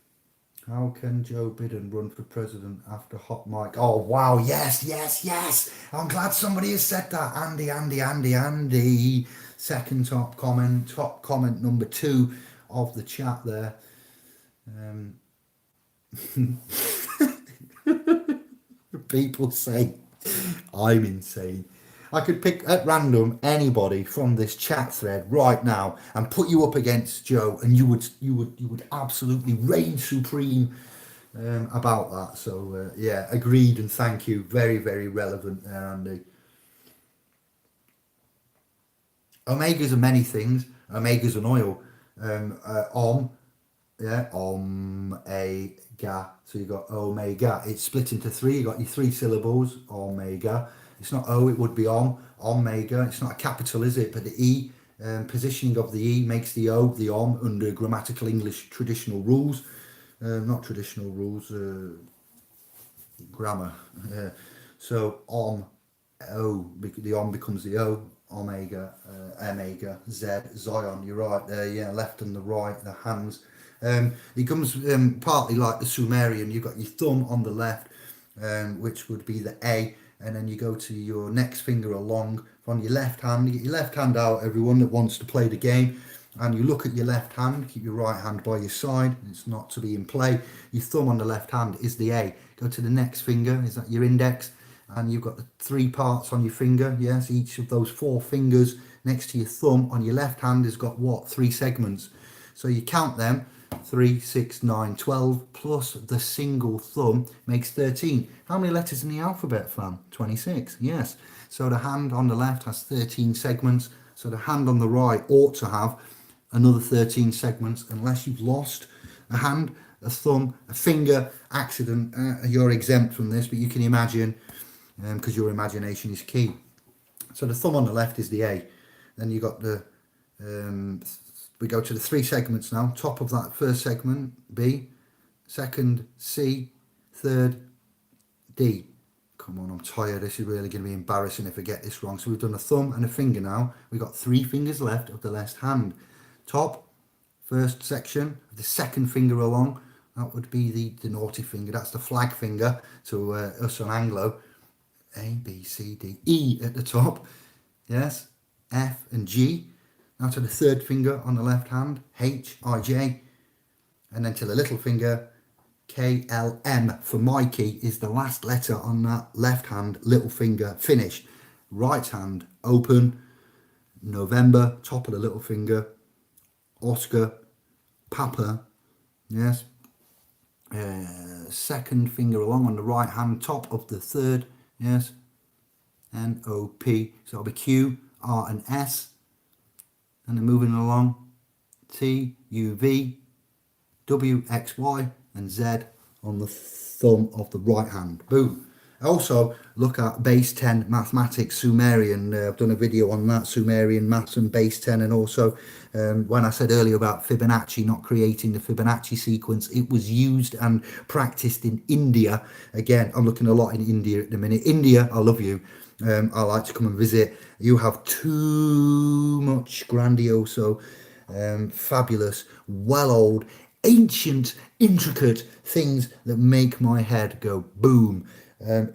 How can Joe Biden run for president after Hot Mike? Oh, wow. Yes. I'm glad somebody has said that. Andy. Second top comment number 2 of the chat there. People say I'm insane. I could pick at random anybody from this chat thread right now and put you up against Joe, and you would absolutely reign supreme about that. So yeah, agreed, and thank you. Very, very relevant there, Andy. Omegas are many things. Omega's an oil. Omega. So you got omega. It's split into 3. You got your 3 syllables. Omega. It's not O. It would be omega. It's not a capital, is it? But the E, positioning of the E makes the O the under grammatical English traditional rules. Not traditional rules. Grammar. So the becomes the O. Omega, omega, Z, Zion. You're right there. Yeah, left and the right, the hands. It comes partly like the Sumerian. You've got your thumb on the left, which would be the A, and then you go to your next finger along on your left hand. You get your left hand out, everyone that wants to play the game, and you look at your left hand. Keep your right hand by your side. It's not to be in play. Your thumb on the left hand is the A. Go to the next finger. Is that your index? And you've got the 3 parts on your finger. Yes, each of those 4 fingers next to your thumb on your left hand has got what? 3 segments. So you count them. 3, 6, 9, 12 plus the single thumb makes 13. How many letters in the alphabet, fam? 26. Yes. So the hand on the left has 13 segments. So the hand on the right ought to have another 13 segments, unless you've lost a hand, a thumb, a finger, accident. You're exempt from this, but you can imagine, because your imagination is key. So the thumb on the left is the A. Then you got the we go to the 3 segments now. Top of that first segment, B. Second, C. Third, D. Come on, I'm tired. This is really going to be embarrassing if I get this wrong. So we've done a thumb and a finger now. We've got 3 fingers left of the left hand. Top, first section, the second finger along. That would be the naughty finger. That's the flag finger to us on Anglo. A, B, C, D, E at the top. Yes, F and G. Now to the third finger on the left hand, H, I, J. And then to the little finger, K, L, M for Mikey is the last letter on that left hand little finger. Finished. right hand open, November, top of the little finger, Oscar, Papa, yes, second finger along on the right hand, top of the third, yes, N-O-P, so it'll be Q, R and S, and then moving along, T, U, V, W, X, Y, and Z on the thumb of the right hand. Boom. Also, look at base 10 mathematics, Sumerian. I've done a video on that, Sumerian maths and base 10. And also, when I said earlier about Fibonacci, not creating the Fibonacci sequence, it was used and practiced in India. Again, I'm looking a lot in India at the minute. India, I love you. I like to come and visit. You have too much grandioso, fabulous, well old, ancient, intricate things that make my head go boom.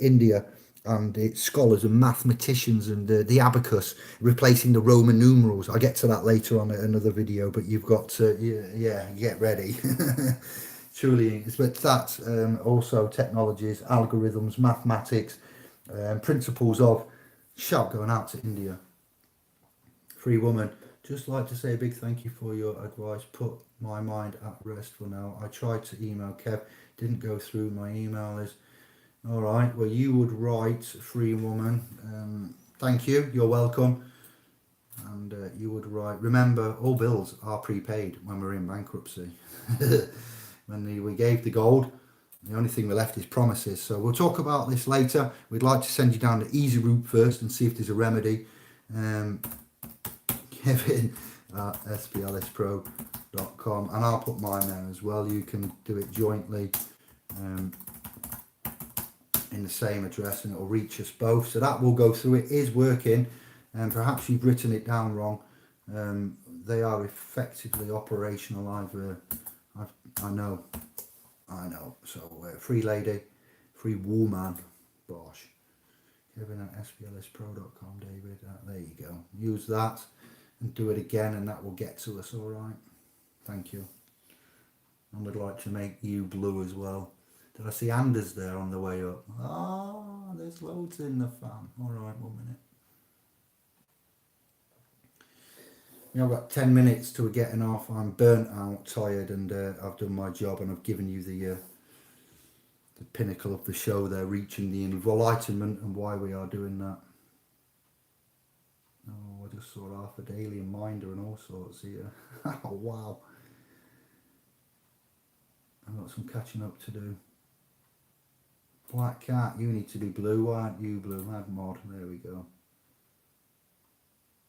India and its scholars and mathematicians and the abacus replacing the Roman numerals. I'll get to that later on in another video, but you've got to, yeah, get ready. Truly, but that also technologies, algorithms, mathematics, principles of shout going out to India. Free woman. Just like to say a big thank you for your advice. Put my mind at rest for now. I tried to email Kev, didn't go through. My email is all right. Well, you would write, free woman. Thank you. You're welcome. And you would write. Remember, all bills are prepaid when we're in bankruptcy. When we gave the gold, the only thing we left is promises. So we'll talk about this later. We'd like to send you down the easy route first and see if there's a remedy. Kevin at splspro.com, and I'll put mine there as well. You can do it jointly in the same address, and it'll reach us both. So that will go through. It is working, and perhaps you've written it down wrong. They are effectively operational. I know. So free lady, free woman, bosh. Kevin at splspro.com, David. There you go. Use that and do it again, and that will get to us. All right. Thank you. And I'd like to make you blue as well. Did I see Anders there on the way up? Ah, there's loads in the fam. All right, 1 minute. I've got 10 minutes to getting off. I'm burnt out, tired, and I've done my job, and I've given you the pinnacle of the show there, reaching the enlightenment and why we are doing that. Oh, I just saw half a daily minder and all sorts here. Oh, wow. I've got some catching up to do. Black cat, you need to be blue. Why aren't you blue? Add mod. There we go.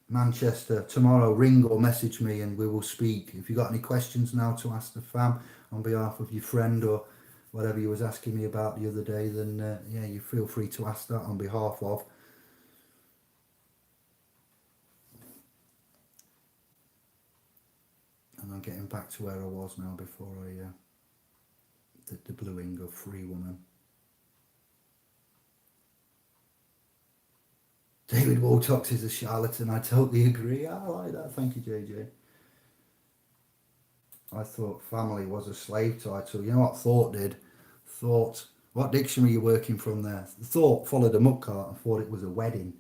Manchester, tomorrow ring or message me and we will speak. If you've got any questions now to ask the fam on behalf of your friend or whatever you was asking me about the other day, then yeah, you feel free to ask that on behalf of. And I'm getting back to where I was now before I the bluing of free woman. David Waltox is a charlatan. I totally agree. I like that. Thank you, JJ. I thought family was a slave title. You know what Thought did? Thought. What dictionary are you working from there? Thought followed a muck cart and thought it was a wedding.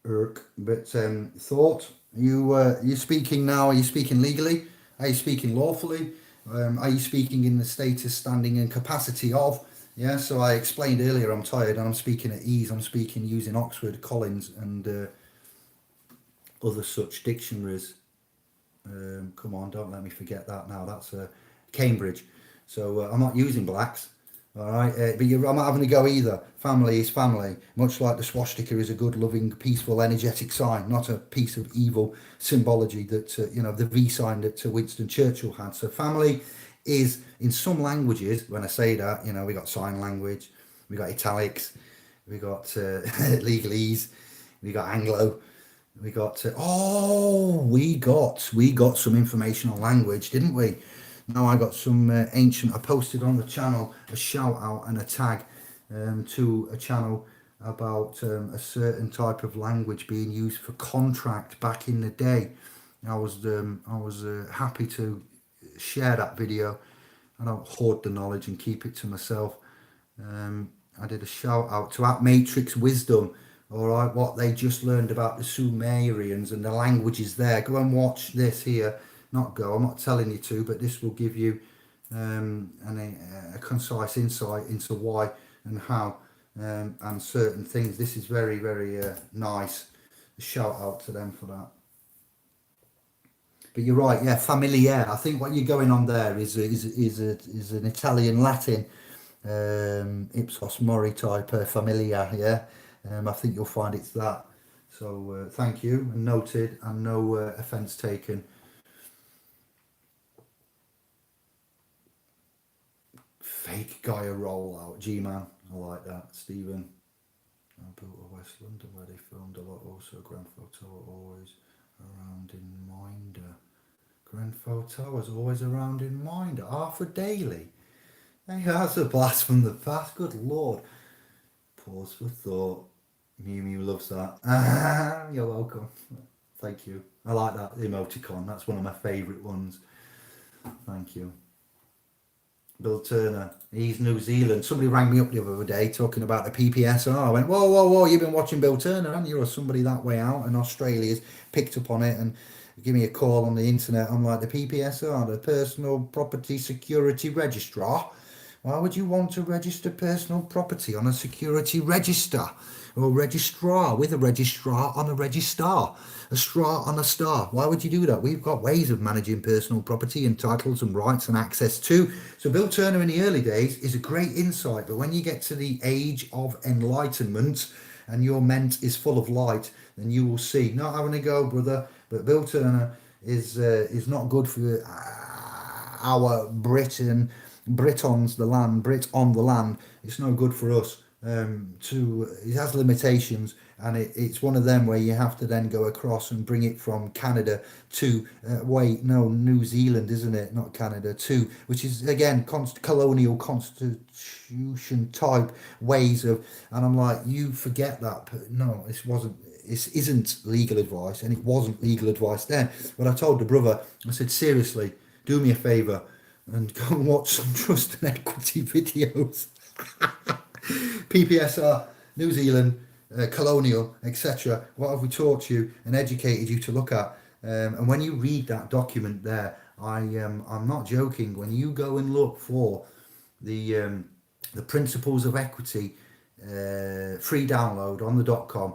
Irk. But Thought, you speaking now? Are you speaking legally? Are you speaking lawfully? Are you speaking in the status, standing, and capacity of? Yeah, so I explained earlier I'm tired and I'm speaking at ease. I'm speaking using Oxford, Collins and other such dictionaries. Come on, don't let me forget that now. That's Cambridge. So I'm not using blacks. All right, but I'm not having to go either. Family is family. Much like the swastika is a good, loving, peaceful, energetic sign, not a piece of evil symbology that, the V sign that Winston Churchill had. So family is, in some languages, when I say that, we got sign language, we got italics, we got legalese, we got Anglo, we got we got some information on language, didn't we? Now I got some ancient. I posted on the channel a shout out and a tag to a channel about a certain type of language being used for contract back in the day. I was happy to share that video. I don't hoard the knowledge and keep it to myself. I did a shout out to Matrix Wisdom all right, what they just learned about the Sumerians and the languages there. Go and watch this here. Not go, I'm not telling you to, but this will give you a concise insight into why and how and certain things. This is very, very nice. A shout out to them for that. But you're right, yeah, familiar. I think what you're going on there is an Italian Latin ipsos mori type familiar, yeah. I think you'll find it's that. So thank you and noted, and no offence taken. Fake Gaia rollout, G-Man. I like that, Stephen. I built a West London where they filmed a lot. Also, Grenfell Tower always around in Minder. Grenfell Tower's always around in Minder. Arthur Daly. Hey, that's a blast from the past. Good lord. Pause for thought. Mew Mew loves that. You're welcome. Thank you. I like that emoticon. That's one of my favourite ones. Thank you. Bill Turner, he's New Zealand. Somebody rang me up the other day talking about the PPSR. I went, whoa, whoa, whoa, you've been watching Bill Turner, haven't you? Or somebody that way out, and Australia's picked up on it and give me a call on the internet. I'm like, the PPSR, the Personal Property Security Registrar. Why would you want to register personal property on a security register? Or registrar with a registrar on a registrar, a star on a star. Why would you do that? We've got ways of managing personal property and titles and rights and access to. So Bill Turner in the early days is a great insight, but when you get to the age of enlightenment and your ment is full of light, then you will see. Not having a go, brother, but Bill Turner is not good for our Britain, Britons, the land, Brit on the land. It's no good for us. It has limitations, and it's one of them where you have to then go across and bring it from Canada to New Zealand, isn't it? Not Canada, to which is again colonial constitution type ways of, and I'm like, you forget that. No, this isn't legal advice, and it wasn't legal advice then. But I told the brother, I said, seriously, do me a favour and go and watch some trust and equity videos. PPSR, New Zealand, colonial, etc. What have we taught you and educated you to look at? And when you read that document there, I'm not joking. When you go and look for the principles of equity, free download on the .com,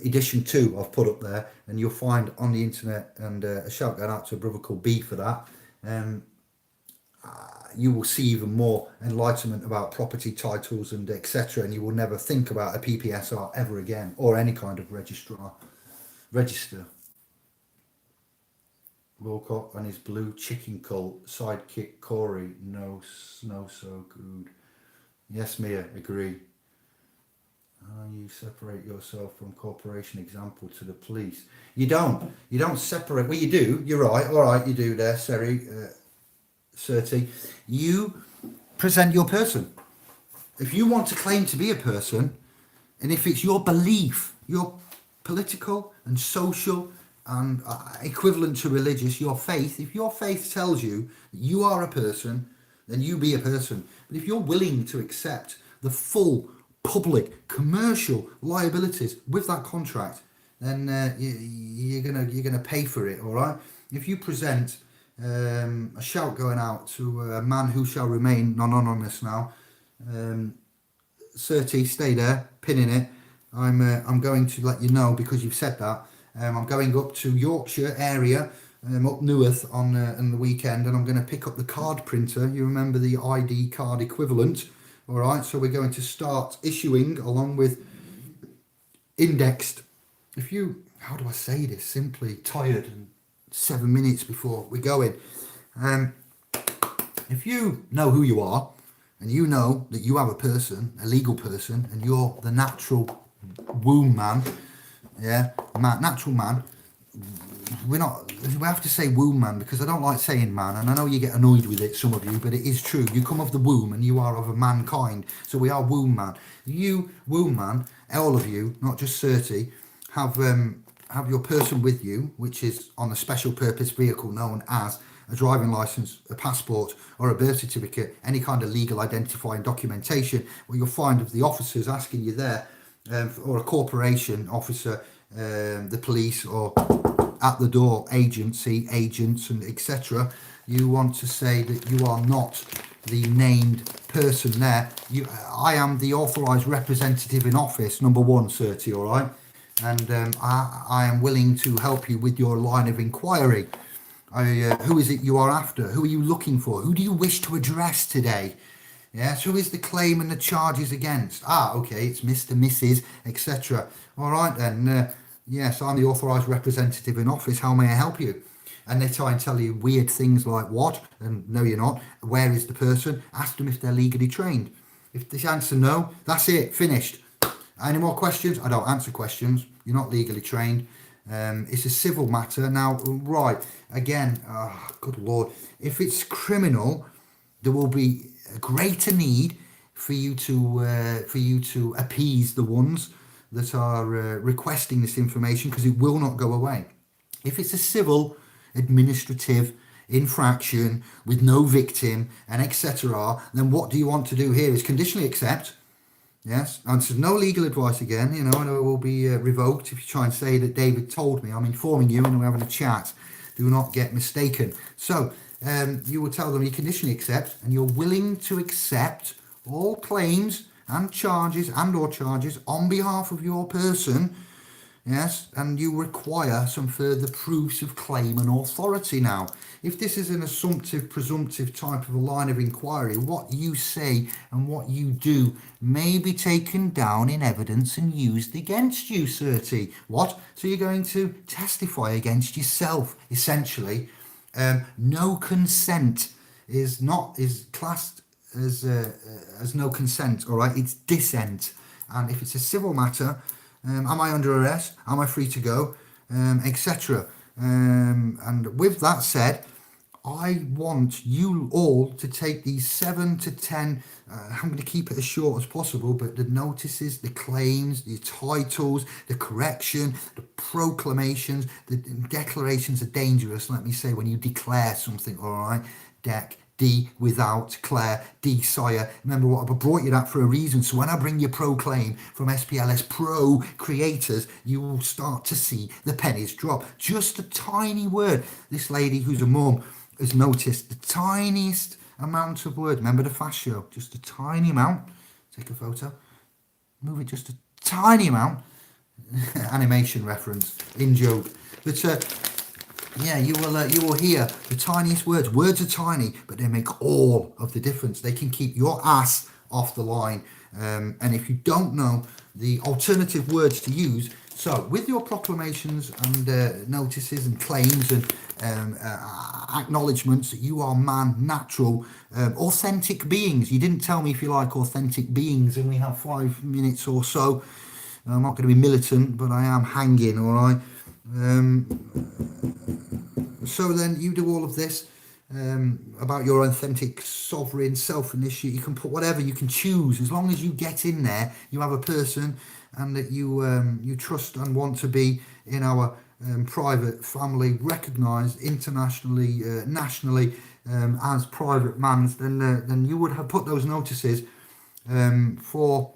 edition 2 I've put up there, and you'll find on the internet, and a shout out to a brother called B for that. You will see even more enlightenment about property titles and etc., and you will never think about a PPSR ever again, or any kind of register. Wilcock and his blue chicken cult sidekick Corey, no so good. Yes, Mia, agree. You separate yourself from corporation example to the police. You don't separate. Well, you do, you're right, all right, you do there, Seri. Certi, you present your person. If you want to claim to be a person, and if it's your belief, your political and social and equivalent to religious, your faith, if your faith tells you that you are a person, then you be a person. But if you're willing to accept the full public commercial liabilities with that contract, then you're gonna pay for it, all right? If you present a shout going out to a man who shall remain non-anonymous now. Certi, stay there, pinning it. I'm going to let you know, because you've said that. I'm going up to Yorkshire area, up Newarth on the weekend, and I'm going to pick up the card printer. You remember the ID card equivalent, all right? So we're going to start issuing along with indexed. How do I say this? Simply tired and 7 minutes before we go in. If you know who you are, and you know that you have a person, a legal person, and you're the natural womb man, natural man. We have to say womb man, because I don't like saying man, and I know you get annoyed with it, some of you, but it is true. You come of the womb, and you are of a mankind, so we are womb man. You womb man, all of you, not just Certi, have your person with you, which is on a special purpose vehicle known as a driving license, a passport, or a birth certificate, any kind of legal identifying documentation. What you'll find of the officers asking you there, or a corporation officer, the police, or at the door agency, agents, and etc., you want to say that you are not the named person there. I am the authorised representative in office, number one, Certi, all right? And I am willing to help you with your line of inquiry. Who is it you are after? Who are you looking for? Who do you wish to address today? Yes, who is the claim and the charges against? Ah, okay, it's Mr., Mrs., etc. All right then. Yes, I'm the authorised representative in office. How may I help you? And they try and tell you weird things like what? And no, you're not. Where is the person? Ask them if they're legally trained. If the answer no, that's it, finished. Any more questions? I don't answer questions. You're not legally trained. It's a civil matter. Now, right, again, good Lord, if it's criminal, there will be a greater need for you to appease the ones that are requesting this information, because it will not go away. If it's a civil administrative infraction with no victim and etc., then what do you want to do here is conditionally accept. Yes, and so no legal advice again, and it will be revoked if you try and say that David told me. I'm informing you and we're having a chat. Do not get mistaken. So you will tell them you conditionally accept, and you're willing to accept all claims and charges or charges on behalf of your person. Yes, and you require some further proofs of claim and authority. Now, if this is an assumptive, presumptive type of a line of inquiry, what you say and what you do may be taken down in evidence and used against you, Certi. What? So you're going to testify against yourself, essentially. No consent is classed as no consent, all right? It's dissent. And if it's a civil matter, am I under arrest? Am I free to go? Etc. And with that said, I want you all to take these 7 to 10, I'm going to keep it as short as possible, but the notices, the claims, the titles, the correction, the proclamations, the declarations are dangerous, let me say, when you declare something, all right? D without, Claire, desire. Remember what I brought you that for a reason. So when I bring you proclaim from SPLS Pro creators, you will start to see the pennies drop. Just a tiny word. This lady who's a mum has noticed the tiniest amount of word. Remember the fast show? Just a tiny amount. Take a photo. Move it just a tiny amount. Animation reference. In joke. But yeah, you will hear the tiniest words. Words are tiny, but they make all of the difference. They can keep your ass off the line. And if you don't know the alternative words to use, so with your proclamations and notices and claims and acknowledgements that you are man, natural, authentic beings. You didn't tell me if you like authentic beings, and we have 5 minutes or so. I'm not going to be militant, but I am hanging, all right? So then you do all of this about your authentic, sovereign, self-initiate. You can put whatever you can choose, as long as you get in there. You have a person, and that you trust and want to be in our private family, recognised internationally, nationally as private mans. Then you would have put those notices for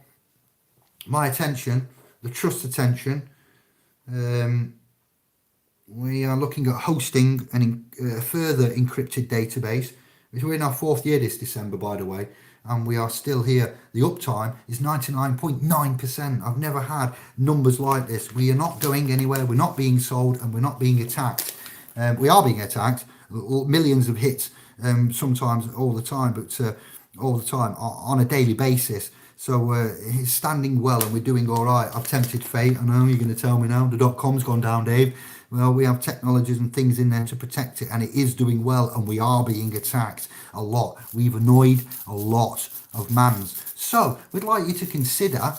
my attention, the trust attention. We are looking at hosting a further encrypted database. We're in our 4th year this December, by the way, and we are still here. The uptime is 99.9%. I've never had numbers like this. We are not going anywhere. We're not being sold, and we're not being attacked. We are being attacked. Millions of hits, sometimes all the time, but all the time on a daily basis. So it's standing well, and we're doing all right. I've tempted fate. I know you're going to tell me now. The .com's gone down, Dave. Well, we have technologies and things in there to protect it, and it is doing well, and we are being attacked a lot. We've annoyed a lot of mans. So we'd like you to consider,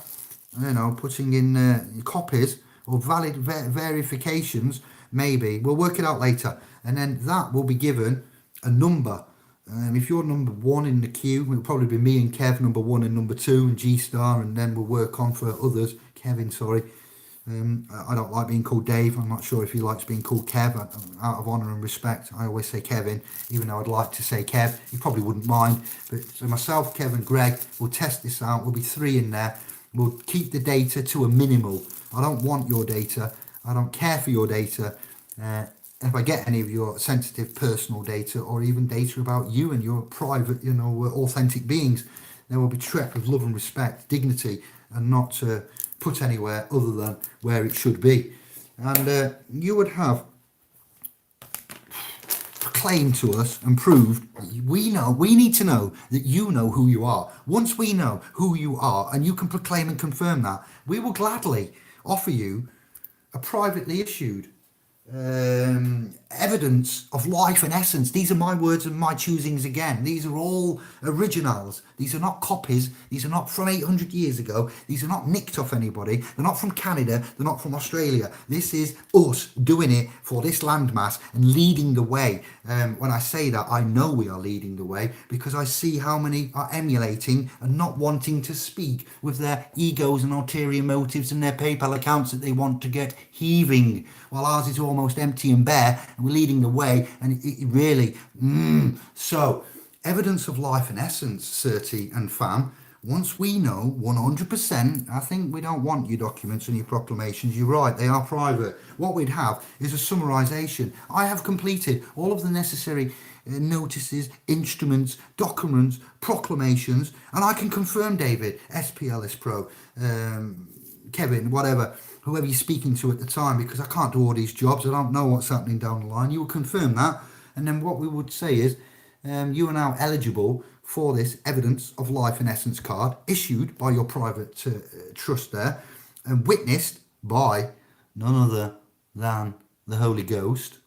putting in copies or valid verifications. Maybe we'll work it out later, and then that will be given a number. If you're number 1 in the queue, it'll probably be me and Kev, number 1 and number 2, and G-Star, and then we'll work on for others. Kevin, sorry. I don't like being called Dave. I'm not sure if he likes being called Kev. Out of honour and respect, I always say Kevin, even though I'd like to say Kev. He probably wouldn't mind. But so myself, Kev and Greg will test this out. We'll be 3 in there. We'll keep the data to a minimal. I don't want your data. I don't care for your data. If I get any of your sensitive personal data or even data about you and your private, authentic beings, they will be treated with love and respect, dignity, and not put anywhere other than where it should be. And you would have proclaimed to us and proved we need to know that you know who you are. Once we know who you are and you can proclaim and confirm that, we will gladly offer you a privately issued evidence of life and essence. These are my words and my choosings again. These are all originals. These are not copies. These are not from 800 years ago. These are not nicked off anybody. They're not from Canada. They're not from Australia. This is us doing it for this landmass and leading the way. When I say that, I know we are leading the way because I see how many are emulating and not wanting to speak with their egos and ulterior motives and their PayPal accounts that they want to get heaving, while ours is almost empty and bare, and we're leading the way. And it really, so evidence of life and essence, Certi and fam. Once we know 100%, I think we don't want your documents and your proclamations. You're right, they are private. What we'd have is a summarization. I have completed all of the necessary notices, instruments, documents, proclamations, and I can confirm, David, SPLS Pro, Kevin, whatever, whoever you're speaking to at the time, because I can't do all these jobs. I don't know what's happening down the line. You will confirm that. And then what we would say is, you are now eligible for this evidence of life and essence card issued by your private trust there and witnessed by none other than the Holy Ghost.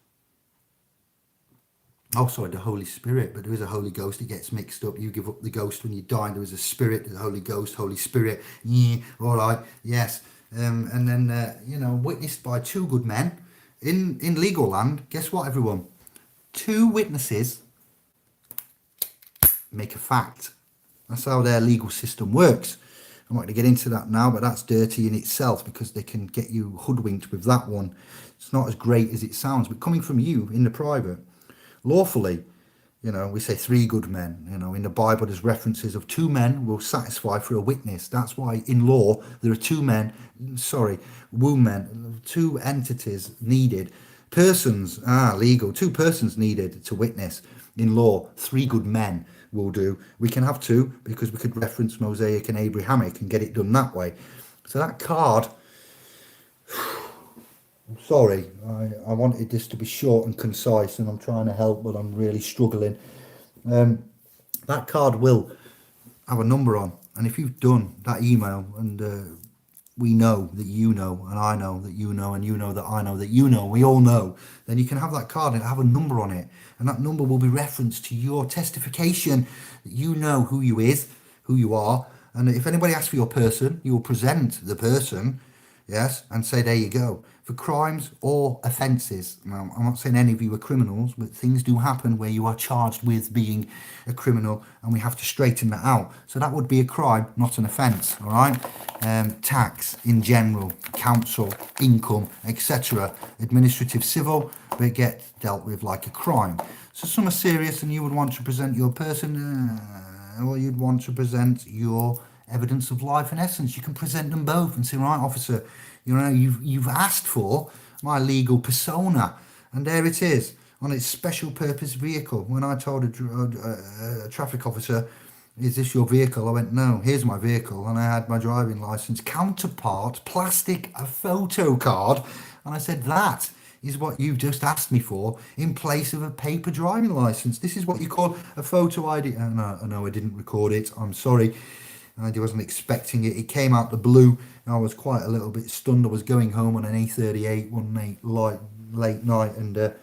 Oh, sorry, the Holy Spirit, but there is a Holy Ghost. It gets mixed up. You give up the ghost when you die. There is a spirit, the Holy Ghost, Holy Spirit. Yeah, all right, yes. And then, witnessed by two good men in legal land. Guess what, everyone? Two witnesses make a fact. That's how their legal system works. I'm not going to get into that now, but that's dirty in itself because they can get you hoodwinked with that one. It's not as great as it sounds, but coming from you in the private, lawfully, we say three good men. In the Bible, there's references of two men will satisfy for a witness. That's why in law, there are women, two entities needed. Persons, legal, two persons needed to witness. In law, three good men will do. We can have two because we could reference Mosaic and Abrahamic and get it done that way. So that card, sorry, I wanted this to be short and concise, and I'm trying to help, but I'm really struggling. That card will have a number on, and if you've done that email and we know that you know, and I know that you know, and you know that I know that you know, we all know, then you can have that card and have a number on it, and that number will be referenced to your testification that you know who you are, and if anybody asks for your person, you will present the person, yes, and say, there you go. For crimes or offences. Now, I'm not saying any of you are criminals, but things do happen where you are charged with being a criminal, and we have to straighten that out. So that would be a crime, not an offence, all right? Tax in general, council, income, etc. Administrative, civil, they get dealt with like a crime. So some are serious, and you would want to present your person, or you'd want to present your evidence of life and essence. You can present them both and say, right, officer, you've asked for my legal persona, and there it is on its special purpose vehicle. When I told a traffic officer, is this your vehicle? I went, no, here's my vehicle. And I had my driving license counterpart, plastic, a photo card. And I said, that is what you've just asked me for in place of a paper driving license. This is what you call a photo ID. No, I didn't record it. I'm sorry. I wasn't expecting it. It came out the blue. I was quite a little bit stunned. I was going home on an A38 one night, late night, and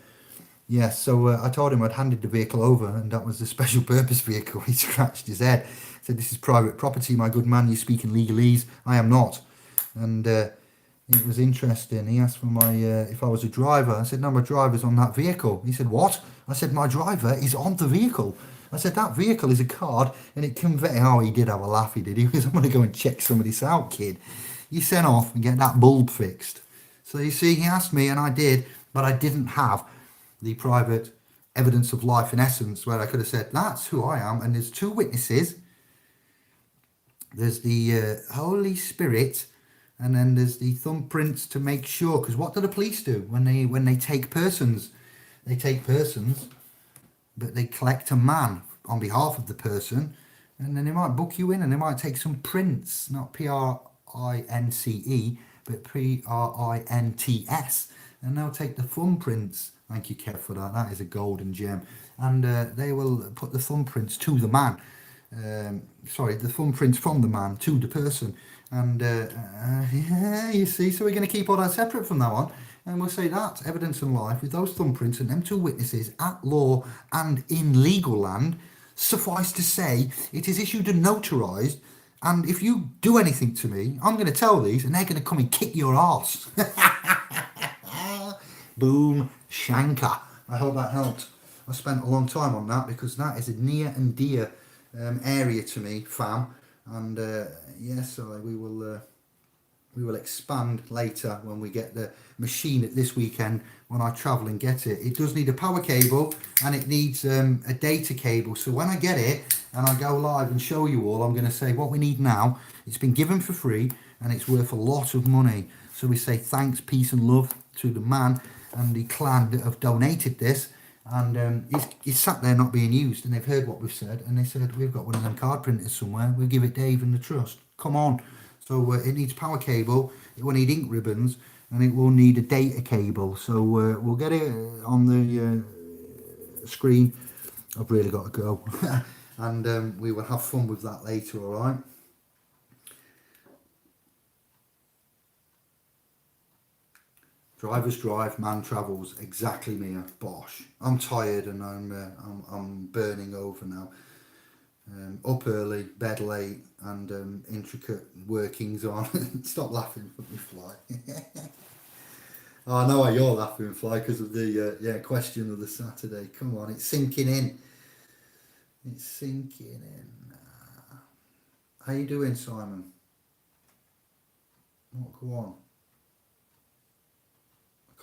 so I told him I'd handed the vehicle over, and that was the special purpose vehicle. He scratched his head, said, "This is private property, my good man. You speak in legalese. I am not." And it was interesting. He asked for my if I was a driver. I said, "No, my driver's on that vehicle." He said, "What?" I said, "My driver is on the vehicle." I said, "That vehicle is a card, and it conveys." Oh, he did have a laugh, he did. He was, "I'm going to go and check some of this out, kid. You sent off and get that bulb fixed." So you see, he asked me, and I did, but I didn't have the private evidence of life in essence where I could have said, that's who I am, and there's two witnesses there's the Holy Spirit, and then there's the thumbprints to make sure. Because what do the police do when they take persons? They take persons, but they collect a man on behalf of the person, and then they might book you in, and they might take some prints, not PRINCE, but PRINTS, and they'll take the thumbprints. Thank you, Kev, for that. That is a golden gem. And they will put the thumbprints to the man. Sorry, the thumbprints from the man to the person. And yeah, you see, so we're going to keep all that separate from now on. And we'll say that evidence in life with those thumbprints and them two witnesses at law and in legal land. Suffice to say, it is issued and notarized. And if you do anything to me, I'm going to tell these, and they're going to come and kick your ass. Boom, shanker. I hope that helped. I spent a long time on that because that is a near and dear area to me, fam. And yes, we will expand later when we get the machine at this weekend when I travel and get it. It does need a power cable and it needs a data cable. So when I get it and I go live and show you all, I'm going to say what we need now. It's been given for free and it's worth a lot of money. So we say thanks, peace and love to the man and the clan that have donated this. And it's sat there not being used, and they've heard what we've said, and they said, we've got one of them card printers somewhere, we'll give it Dave and the trust. Come on. So it needs power cable, it will need ink ribbons, and it will need a data cable. So we'll get it on the screen. I've really got to go. And we will have fun with that later, all right? Drivers drive, man travels. Exactly, Mia. Bosh. I'm tired and I'm burning over now. Up early, bed late, and intricate workings on. Stop laughing, let me fly. Oh, I know why you're laughing, Fly, because of the question of the Saturday. Come on, it's sinking in. It's sinking in. How you doing, Simon? Oh, go on.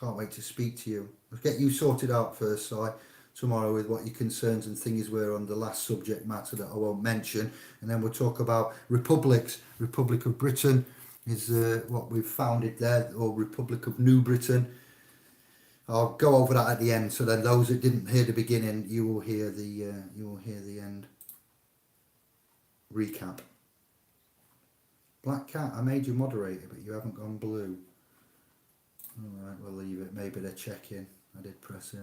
Can't wait to speak to you. Let's get you sorted out first, Si, tomorrow with what your concerns and things were on the last subject matter that I won't mention. And then we'll talk about republics. Republic of Britain is what we've founded there, or Republic of New Britain. I'll go over that at the end, so then those that didn't hear the beginning, you will hear the end recap. Black Cat, I made you moderator, but you haven't gone blue. Alright, we'll leave it. Maybe they're checking. I did press it.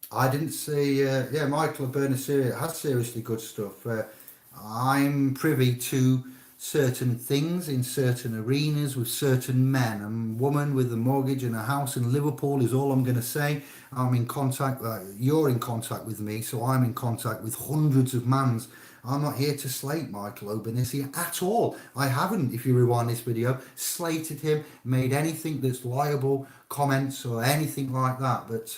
I didn't see... Michael Bernasiri has seriously good stuff. I'm privy to certain things in certain arenas with certain men. A woman with a mortgage and a house in Liverpool is all I'm going to say. I'm in contact... you're in contact with me, so I'm in contact with hundreds of mans. I'm not here to slate Michael Obanisi at all. I haven't, if you rewind this video, slated him, made anything that's liable, comments or anything like that. But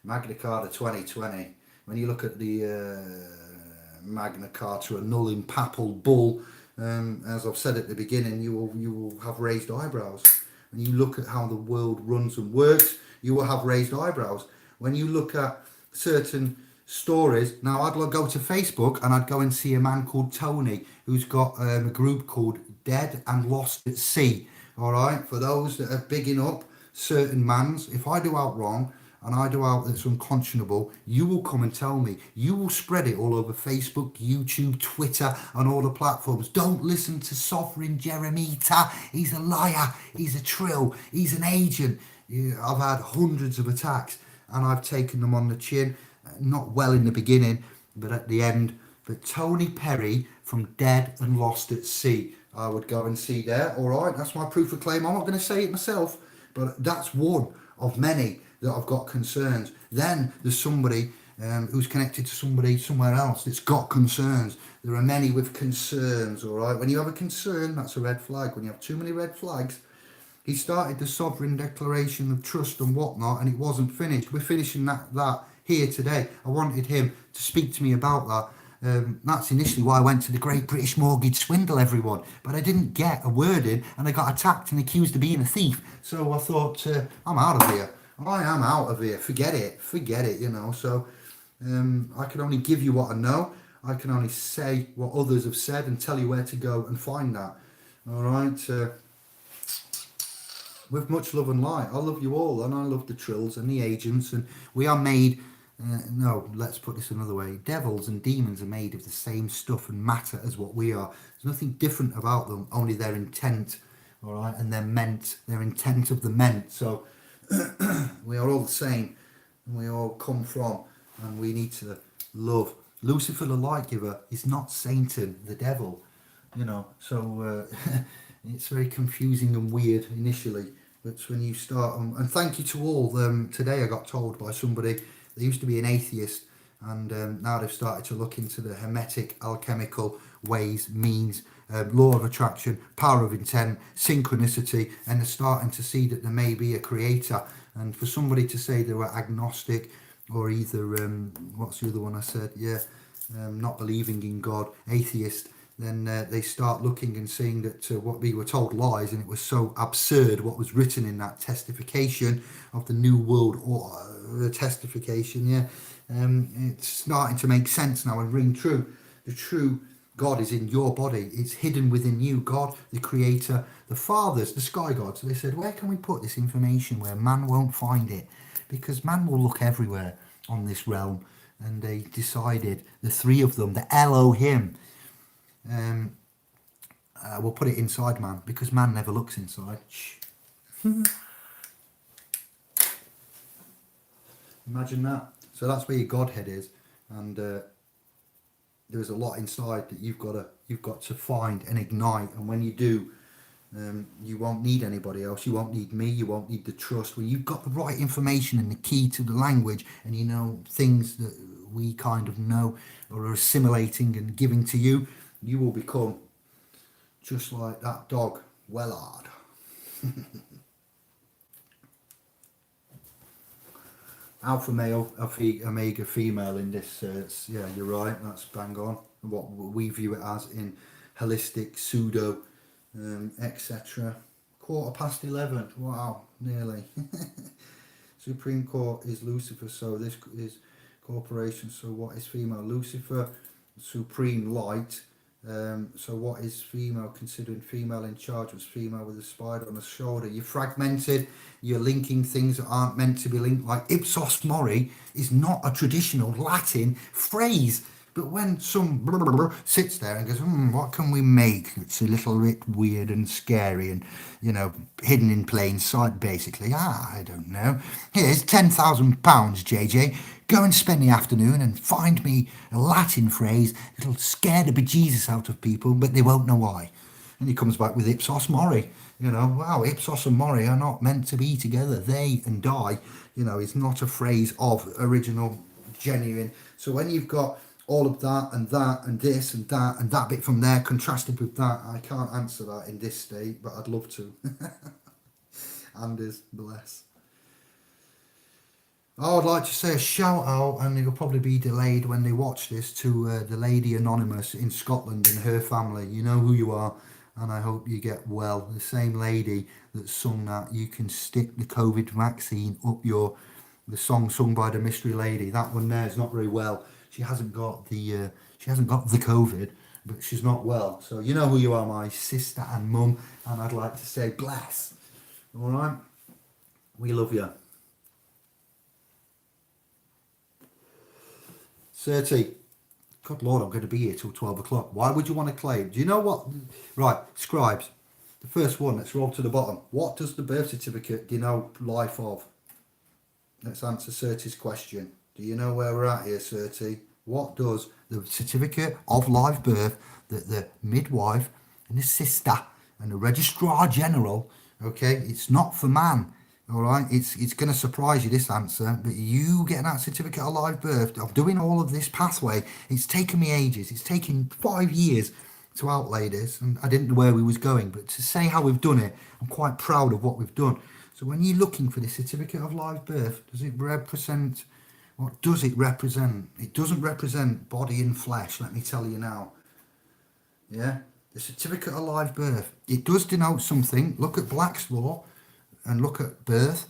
Magna Carta 2020, when you look at the Magna Carta, a null in papal bull, as I've said at the beginning, you will have raised eyebrows. When you look at how the world runs and works, you will have raised eyebrows. When you look at certain stories. Now, I'd go to Facebook and I'd go and see a man called Tony who's got a group called Dead and Lost at Sea. All right, for those that are bigging up certain mans, if I do out wrong and I do out that's unconscionable, you will come and tell me. You will spread it all over Facebook, YouTube, Twitter, and all the platforms. Don't listen to Sovereign Jeremita. He's a liar. He's a trill. He's an agent. I've had hundreds of attacks and I've taken them on the chin. Not well in the beginning, but at the end. But Tony Perry from Dead and Lost at Sea, I would go and see there. All right, that's my proof of claim. I'm not going to say it myself, but that's one of many that I've got concerns. Then there's somebody who's connected to somebody somewhere else that's got concerns. There are many with concerns, all right? When you have a concern, that's a red flag. When you have too many red flags, he started the Sovereign Declaration of Trust and whatnot, and it wasn't finished. We're finishing that here today. I wanted him to speak to me about that. That's initially why I went to the Great British Mortgage Swindle, everyone. But I didn't get a word in, and I got attacked and accused of being a thief. So I thought, I'm out of here. I am out of here. Forget it, you know. So I can only give you what I know. I can only say what others have said and tell you where to go and find that. All right. With much love and light. I love you all, and I love the trills and the agents, and we are made. No, let's put this another way. Devils and demons are made of the same stuff and matter as what we are. There's nothing different about them, only their intent. All right, and their intent of the ment. So we are all the same, and we all come from, and we need to love. Lucifer, the light giver, is not Satan, the devil. So it's very confusing and weird initially, but when you start, and thank you to all. Today I got told by somebody, they used to be an atheist, and now they've started to look into the hermetic, alchemical ways, means, law of attraction, power of intent, synchronicity, and they're starting to see that there may be a creator. And for somebody to say they were agnostic, or either, what's the other one I said? Yeah, not believing in God, atheist, then they start looking and seeing that what we were told lies, and it was so absurd what was written in that testification of the New World Order, testification, yeah. It's starting to make sense now and ring true. The true God is in your body. It's hidden within you. God, the creator, the fathers, the sky gods. They said, where can we put this information where man won't find it? Because man will look everywhere on this realm. And they decided, the three of them, the Elohim, we'll put it inside man, because man never looks inside. Shh. Imagine that. So that's where your Godhead is, and there is a lot inside that you've got to find and ignite. And when you do, you won't need anybody else. You won't need me. You won't need the trust. When you've got the right information and the key to the language, and you know things that we kind of know or are assimilating and giving to you, you will become just like that dog, Wellard. Alpha male, omega female in this. Yeah, you're right. That's bang on. What we view it as in holistic, pseudo, etc. 11:15. Wow, nearly. Supreme Court is Lucifer. So this is corporation. So what is female? Lucifer, supreme light. So what is female? Considering female in charge was female with a spider on the shoulder. You're fragmented. You're linking things that aren't meant to be linked. Like ipsos mori is not a traditional Latin phrase. But when some blah, blah, blah, sits there and goes, what can we make? It's a little bit weird and scary and, hidden in plain sight, basically. I don't know. Here's £10,000, JJ. Go and spend the afternoon and find me a Latin phrase that'll scare the bejesus out of people, but they won't know why. And he comes back with ipsos mori. Wow, ipsos and mori are not meant to be together. They and die, it's not a phrase of original, genuine. So when you've got all of that and this and that bit from there contrasted with that, I can't answer that in this state, but I'd love to. Anders, bless. I would like to say a shout out, and it'll probably be delayed when they watch this, to the lady Anonymous in Scotland and her family. You know who you are, and I hope you get well. The same lady that sung that "You Can Stick the COVID Vaccine Up Your," the song sung by the Mystery Lady. That one there is not very well. She hasn't got the COVID, but she's not well. So you know who you are, my sister and mum, and I'd like to say bless. All right, we love you. 30. God Lord, I'm going to be here till 12 o'clock. Why would you want to claim? Do you know what? Right, scribes. The first one, let's roll to the bottom. What does the birth certificate denote life of? Let's answer Certi's question. Do you know where we're at here, Certi? What does the certificate of live birth that the midwife and the sister and the registrar general, okay, it's not for man, all right? It's going to surprise you, this answer, but you getting that certificate of live birth, of doing all of this pathway, it's taken me ages. It's taken 5 years to outlay this, and I didn't know where we was going, but to say how we've done it, I'm quite proud of what we've done. So when you're looking for the certificate of live birth, does it represent... What does it represent? It doesn't represent body and flesh, let me tell you now. Yeah? The certificate of live birth. It does denote something. Look at Black's Law and look at birth.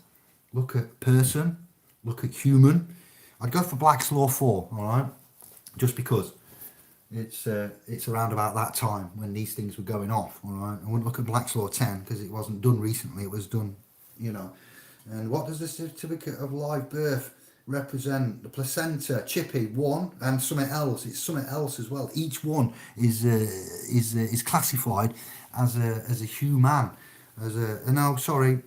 Look at person. Look at human. I'd go for Black's Law 4, all right? Just because it's around about that time when these things were going off, all right? I wouldn't look at Black's Law 10 because it wasn't done recently. It was done, you know. And what does the certificate of live birth represent? The placenta, chippy, one, and something else. It's something else as well. Each one is classified as a human, as a no, sorry,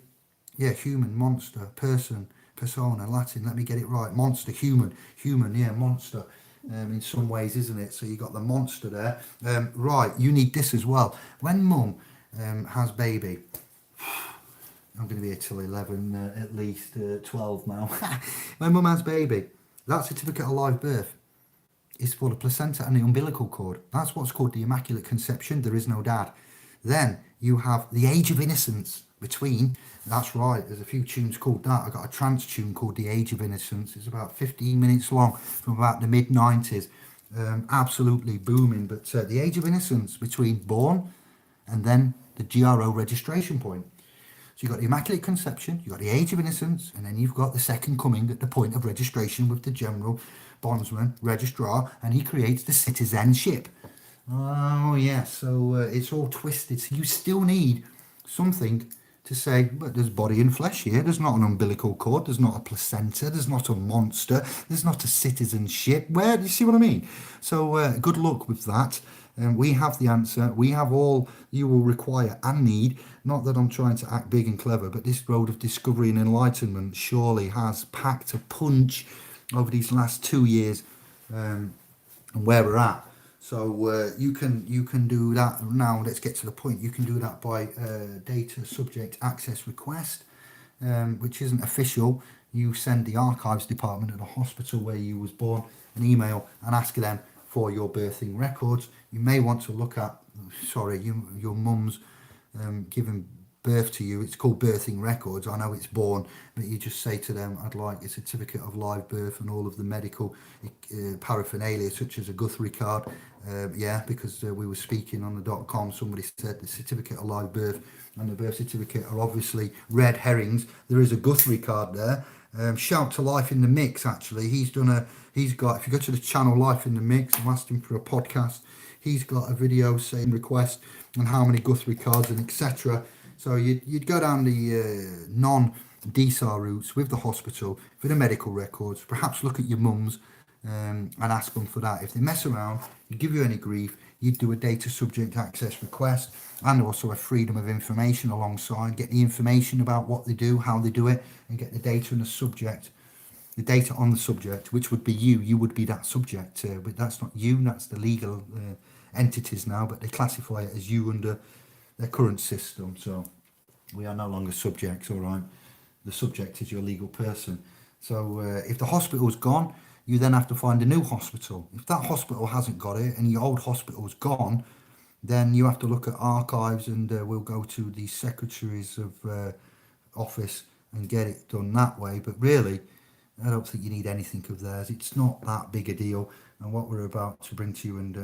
yeah, human, monster, person, persona, Latin. Let me get it right. Monster, human, yeah, monster. In some ways, isn't it? So you got the monster there. Right, you need this as well. When mum has baby, I'm going to be here till 11, at least 12 now. When mum has baby, that certificate of live birth is for the placenta and the umbilical cord. That's what's called the Immaculate Conception. There is no dad. Then you have the age of innocence between. That's right, there's a few tunes called that. I got a trance tune called The Age of Innocence. It's about 15 minutes long from about the mid-90s. Absolutely booming. But the age of innocence between born and then the GRO registration point. So you've got the Immaculate Conception, you've got the age of innocence, and then you've got the second coming at the point of registration with the general bondsman, registrar, and he creates the citizenship. Oh, yeah, so it's all twisted. So you still need something to say, but there's body and flesh here. There's not an umbilical cord. There's not a placenta. There's not a monster. There's not a citizenship. Where do you see what I mean? So good luck with that. We have the answer. We have all you will require and need. Not that I'm trying to act big and clever, but this road of discovery and enlightenment surely has packed a punch over these last 2 years and where we're at. So you can do that now. Let's get to the point. You can do that by data subject access request, which isn't official. You send the archives department at the hospital where you was born an email and ask them for your birthing records. You may want to look at, sorry, your mum's giving birth to you. It's called birthing records. I know it's born, but you just say to them, I'd like a certificate of live birth and all of the medical paraphernalia, such as a Guthrie card. Yeah, because we were speaking on the .com, somebody said the certificate of live birth and the birth certificate are obviously red herrings. There is a Guthrie card there. Shout to Life in the Mix, actually. He's got, if you go to the channel Life in the Mix and ask him for a podcast, he's got a video saying request and how many Guthrie cards and etc. So you'd go down the non-DSAR routes with the hospital for the medical records, perhaps look at your mum's and ask them for that. If they mess around, give you any grief, you'd do a data subject access request and also a freedom of information alongside, get the information about what they do, how they do it, and get the data and the subject, the data on the subject, which would be you would be that subject, but that's not you, that's the legal entities now, but they classify it as you under their current system. So we are no longer subjects, all right? The subject is your legal person. So if the hospital's gone, you then have to find a new hospital. If that hospital hasn't got it and your old hospital's gone, then you have to look at archives and we'll go to the secretaries of office and get it done that way. But really, I don't think you need anything of theirs. It's not that big a deal. And what we're about to bring to you and,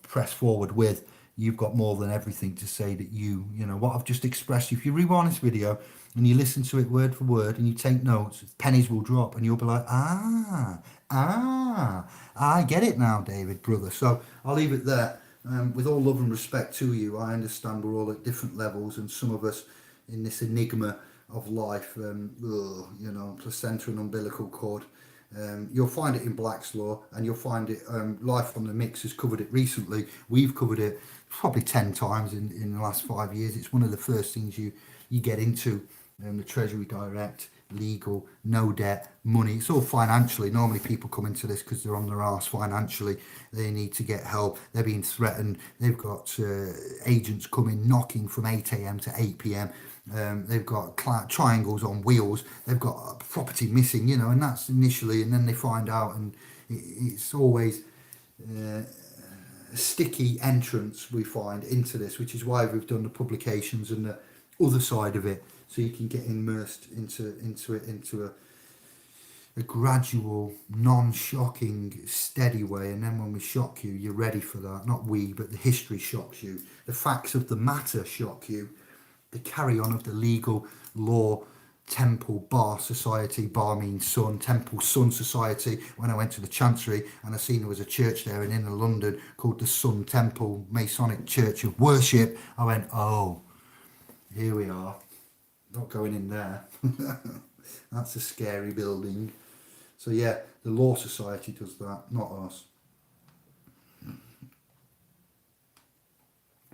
press forward with, you've got more than everything to say that what I've just expressed. If you rewind this video and you listen to it word for word and you take notes, pennies will drop and you'll be like, I get it now, David, brother. So I'll leave it there. With all love and respect to you, I understand we're all at different levels and some of us in this enigma of life, placenta and umbilical cord. You'll find it in Black's Law and you'll find it, Life on the Mix has covered it recently. We've covered it probably 10 times in the last 5 years. It's one of the first things you get into, the Treasury Direct, legal, no debt, money. It's all financially. Normally people come into this because they're on their arse financially. They need to get help. They're being threatened. They've got agents coming, knocking from 8 a.m. to 8 p.m. They've got triangles on wheels. They've got property missing, and that's initially, and then they find out, and it's always a sticky entrance we find into this, which is why we've done the publications and the other side of it, so you can get immersed into a gradual, non-shocking, steady way. And then when we shock you, you're ready for that. Not we, but the history shocks you. The facts of the matter shock you. The carry on of the legal law Temple Bar Society. Bar means Sun. Temple Sun Society. When I went to the Chancery and I seen there was a church there in inner London called the Sun Temple Masonic Church of Worship, I went, oh, here we are. Not going in there. That's a scary building. So yeah, the Law Society does that, not us.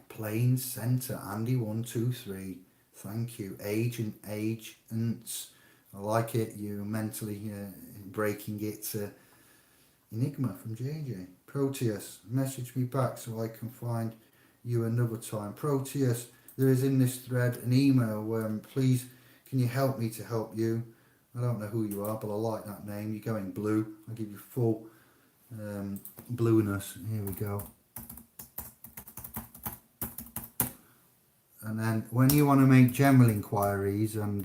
Plains Centre, Andy123. Thank you. Agents. I like it. You're mentally breaking it. Enigma from JJ. Proteus, message me back so I can find you another time. Proteus, there is in this thread an email. Please, can you help me to help you? I don't know who you are, but I like that name. You're going blue. I'll give you full blueness. Here we go. And then when you want to make general inquiries and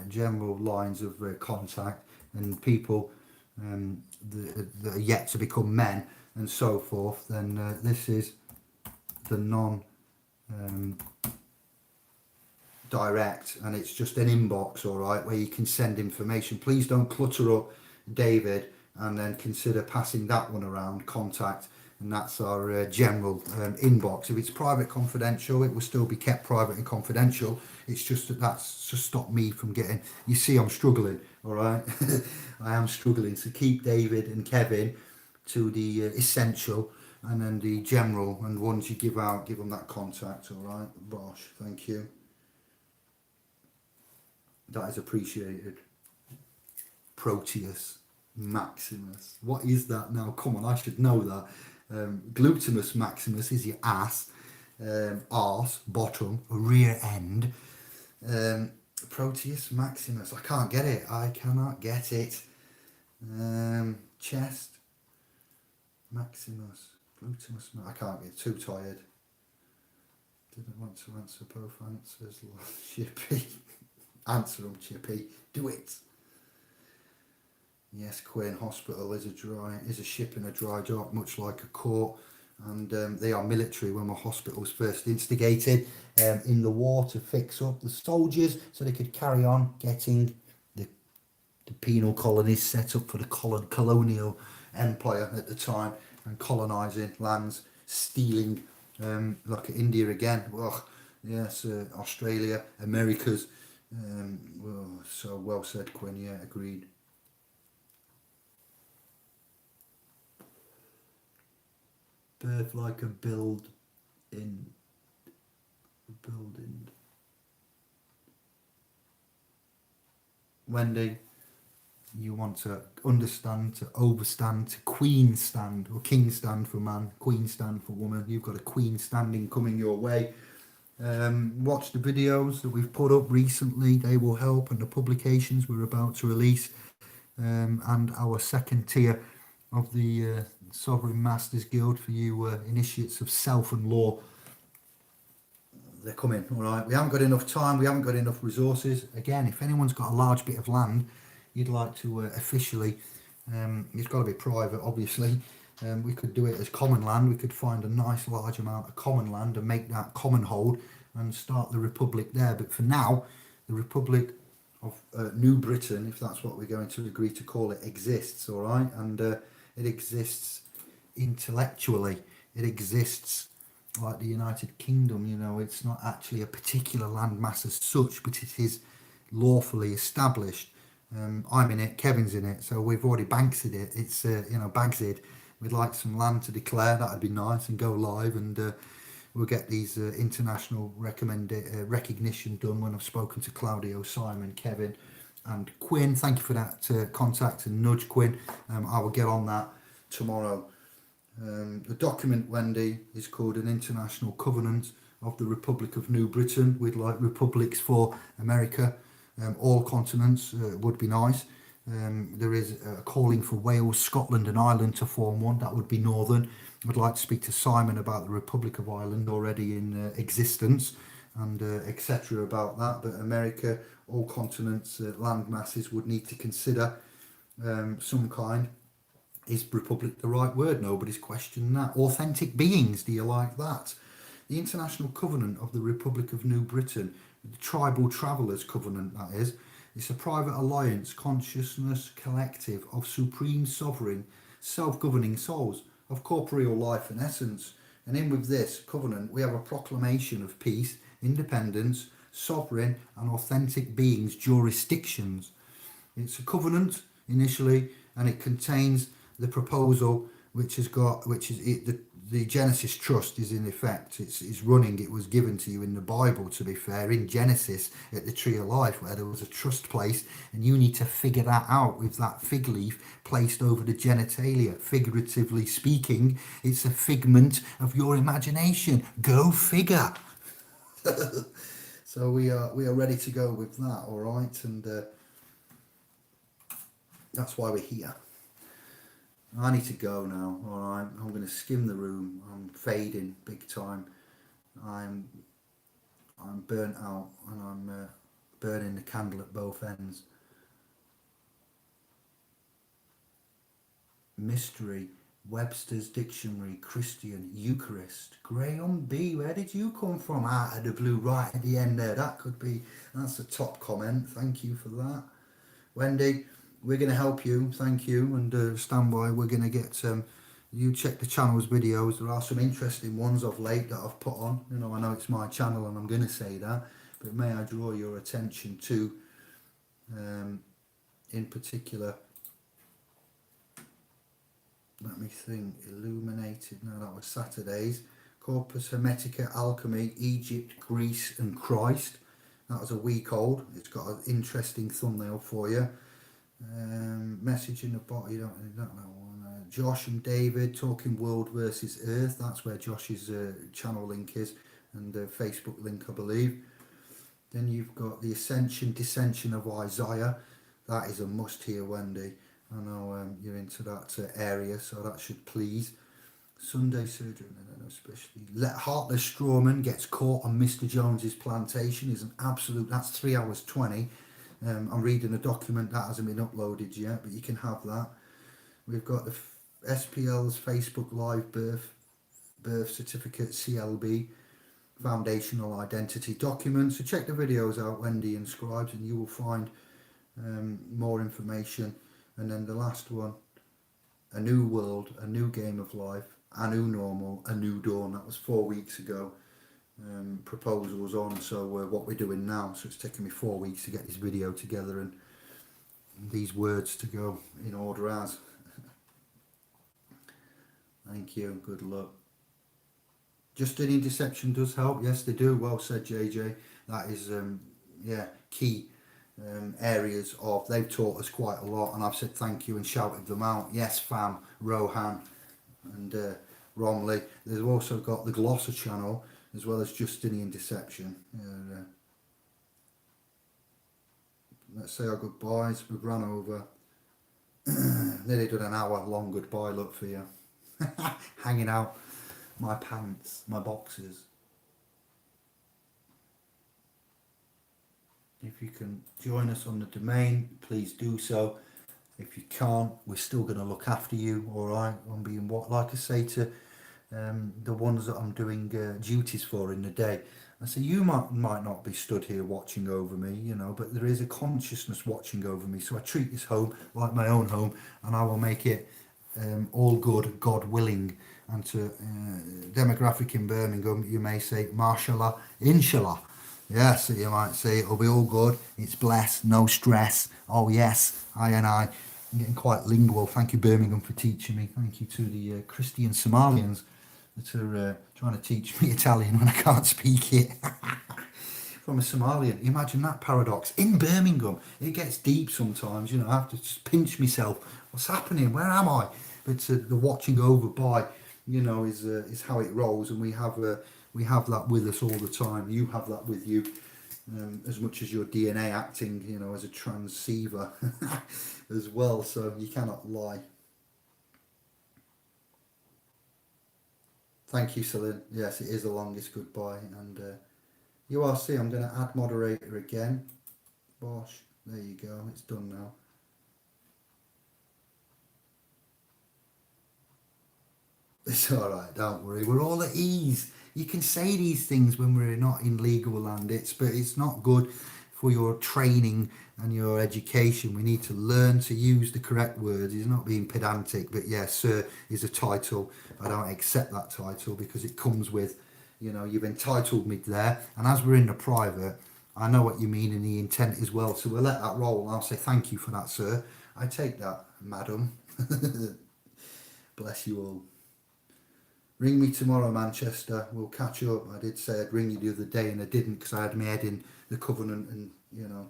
general lines of contact and people that are yet to become men and so forth, then this is the direct, and it's just an inbox, all right, where you can send information. Please don't clutter up David and then consider passing that one around, contact, and that's our general inbox. If it's private confidential, it will still be kept private and confidential. It's just that's just stopped me from getting, you see, I'm struggling, all right. I am struggling to keep David and Kevin to the essential, and then the general and ones you give out, give them that contact, all right. Bosh, thank you. That is appreciated. Proteus Maximus. What is that now? Come on, I should know that. Gluteus Maximus is your ass, arse, bottom, rear end. Proteus Maximus. I can't get it. I cannot get it. Chest. Maximus. Gluteus. I can't get too tired. Didn't want to answer both answers. Chippy. Answer them, Chippy. Do it. Yes, Queen Hospital is a ship in a dry dock, much like a court, and they are military. When the hospital was first instigated in the war to fix up the soldiers so they could carry on getting the penal colonies set up for the colonial empire at the time and colonising lands, stealing, like India again. Ugh, yes, Australia, Americas. Well, so well said, Quinn. Yeah, agreed. Birth like a building. Wendy, you want to understand, to overstand, to queen stand, or king stand for man, queen stand for woman. You've got a queen standing coming your way. Watch the videos that we've put up recently. They will help, and the publications we're about to release, and our second tier of the Sovereign Masters Guild for you initiates of self and law. They're coming, all right. We haven't got enough time. We haven't got enough resources. Again, if anyone's got a large bit of land you'd like to officially, it's got to be private, obviously. We could do it as common land. We could find a nice large amount of common land and make that common hold and start the Republic there. But for now, the Republic of New Britain, if that's what we're going to agree to call it, exists, all right? And it exists intellectually. It exists like the United Kingdom, you know. It's not actually a particular landmass as such, but it is lawfully established. I'm in it, Kevin's in it, so we've already banksed it. It's, Bagside. We'd like some land to declare, that'd be nice, and go live, and we'll get these international recognition done when I've spoken to Claudio, Simon, Kevin and Quinn. Thank you for that contact and nudge, Quinn. I will get on that tomorrow. The document, Wendy, is called an International Covenant of the Republic of New Britain. We'd like republics for America. All continents would be nice. There is a calling for Wales, Scotland and Ireland to form one. That would be Northern. I'd like to speak to Simon about the Republic of Ireland already in existence and etc. about that. But America, all continents, land masses would need to consider some kind. Is Republic the right word? Nobody's questioning that. Authentic beings, do you like that? The International Covenant of the Republic of New Britain, the Tribal Travellers Covenant, that is It's a private alliance, consciousness collective of supreme sovereign, self-governing souls of corporeal life and essence. And in with this covenant, we have a proclamation of peace, independence, sovereign and authentic beings' jurisdictions. It's a covenant initially, and it contains the proposal, which is it, the Genesis trust is in effect. It's running. It was given to you in the Bible. To be fair, in Genesis at the Tree of Life, where there was a trust placed, and you need to figure that out with that fig leaf placed over the genitalia. Figuratively speaking, it's a figment of your imagination. Go figure. So we are ready to go with that. All right, and that's why we're here. I need to go now, alright. I'm going to skim the room. I'm fading big time. I'm burnt out, and I'm burning the candle at both ends. Mystery, Webster's Dictionary, Christian, Eucharist. Graham B, where did you come from? Out of the blue, right at the end there. That's a top comment. Thank you for that. Wendy, we're going to help you, thank you, and stand by. We're going to get you check the channel's videos. There are some interesting ones of late that I've put on. You know, I know it's my channel and I'm going to say that, but may I draw your attention to, in particular, let me think, Illuminated, no, that was Saturday's, Corpus Hermetica, Alchemy, Egypt, Greece and Christ. That was a week old. It's got an interesting thumbnail for you. Message in the bottom, you don't know that one. Josh and David talking world versus earth. That's where Josh's channel link is, and the Facebook link, I believe. Then you've got the ascension dissension of Isaiah. That is a must here, Wendy. I know you're into that area, so that should please. Sunday surgery, especially. Heartless Strawman gets caught on Mr. Jones's plantation is an absolute. That's 3 hours 20. I'm reading a document that hasn't been uploaded yet, but you can have that. We've got the SPL's Facebook Live birth certificate, CLB, foundational identity document. So check the videos out, Wendy and Scribes, and you will find more information. And then the last one, a new world, a new game of life, a new normal, a new dawn. That was 4 weeks ago. Proposals on, so what we're doing now. So it's taken me 4 weeks to get this video together and these words to go in order as. Thank you, good luck. Justinian deception does help, yes they do, well said JJ. That is key areas of, they've taught us quite a lot, and I've said thank you and shouted them out. Yes fam, Rohan and Romley. They've also got the Glosser channel as well as Justinian deception. Let's say our goodbyes. We've run over. Nearly done an hour long goodbye look for you. Hanging out my pants, my boxes. If you can join us on the domain, please do so. If you can't, we're still going to look after you, alright? I'm being what, like I say to the ones that I'm doing duties for in the day. I say you might not be stood here watching over me, you know, but there is a consciousness watching over me. So I treat this home like my own home, and I will make it all good, God willing. And to demographic in Birmingham, you may say, mashallah, inshallah. Yes, you might say it'll be all good. It's blessed, no stress. Oh yes, I and I. I'm getting quite lingual. Thank you, Birmingham, for teaching me. Thank you to the Christian Somalians that are trying to teach me Italian when I can't speak it. From a Somalian. Imagine that paradox. In Birmingham, it gets deep sometimes. You know, I have to just pinch myself. What's happening? Where am I? But the watching over by, you know, is how it rolls, and we have that with us all the time. You have that with you, as much as your DNA acting, you know, as a transceiver as well. So you cannot lie. Thank you, Celine. Yes, it is the longest goodbye. And URC, I'm going to add moderator again. Bosh, there you go. It's done now. It's all right, don't worry. We're all at ease. You can say these things when we're not in legal land, but it's not good for your training and your education. We need to learn to use the correct words. He's not being pedantic, but yes, sir is a title. I don't accept that title because it comes with, you know, you've entitled me there. And as we're in the private, I know what you mean and the intent as well. So we'll let that roll. I'll say thank you for that, sir. I take that, madam. Bless you all. Ring me tomorrow, Manchester. We'll catch up. I did say I'd ring you the other day and I didn't because I had my head in the covenant and, you know.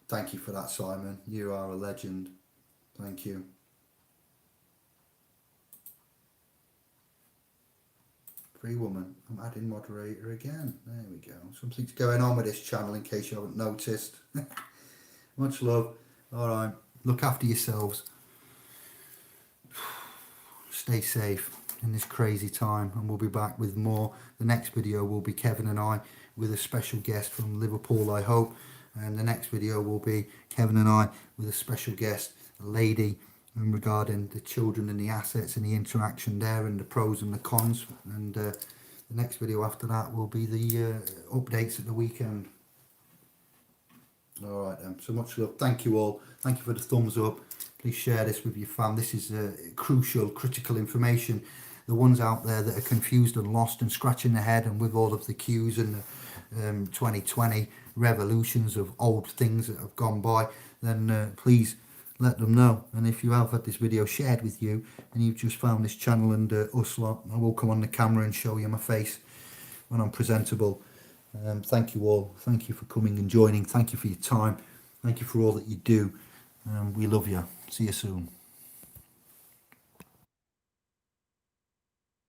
Thank you for that, Simon. You are a legend. Thank you. Free woman. I'm adding moderator again. There we go. Something's going on with this channel in case you haven't noticed. Much love. All right. Look after yourselves. Stay safe in this crazy time, and we'll be back with more. The next video will be Kevin and I with a special guest from Liverpool, I hope. And the next video will be Kevin and I with a special guest, a lady, regarding the children and the assets and the interaction there and the pros and the cons. And the next video after that will be the updates at the weekend. All right then, so much love. Thank you all. Thank you for the thumbs up. Please share this with your fam. This is crucial, critical information. The ones out there that are confused and lost and scratching their head, and with all of the cues and the 2020 revolutions of old things that have gone by, then please let them know. And if you have had this video shared with you and you've just found this channel and us lot, I will come on the camera and show you my face when I'm presentable. Thank you all. Thank you for coming and joining. Thank you for your time. Thank you for all that you do. We love you. See you soon.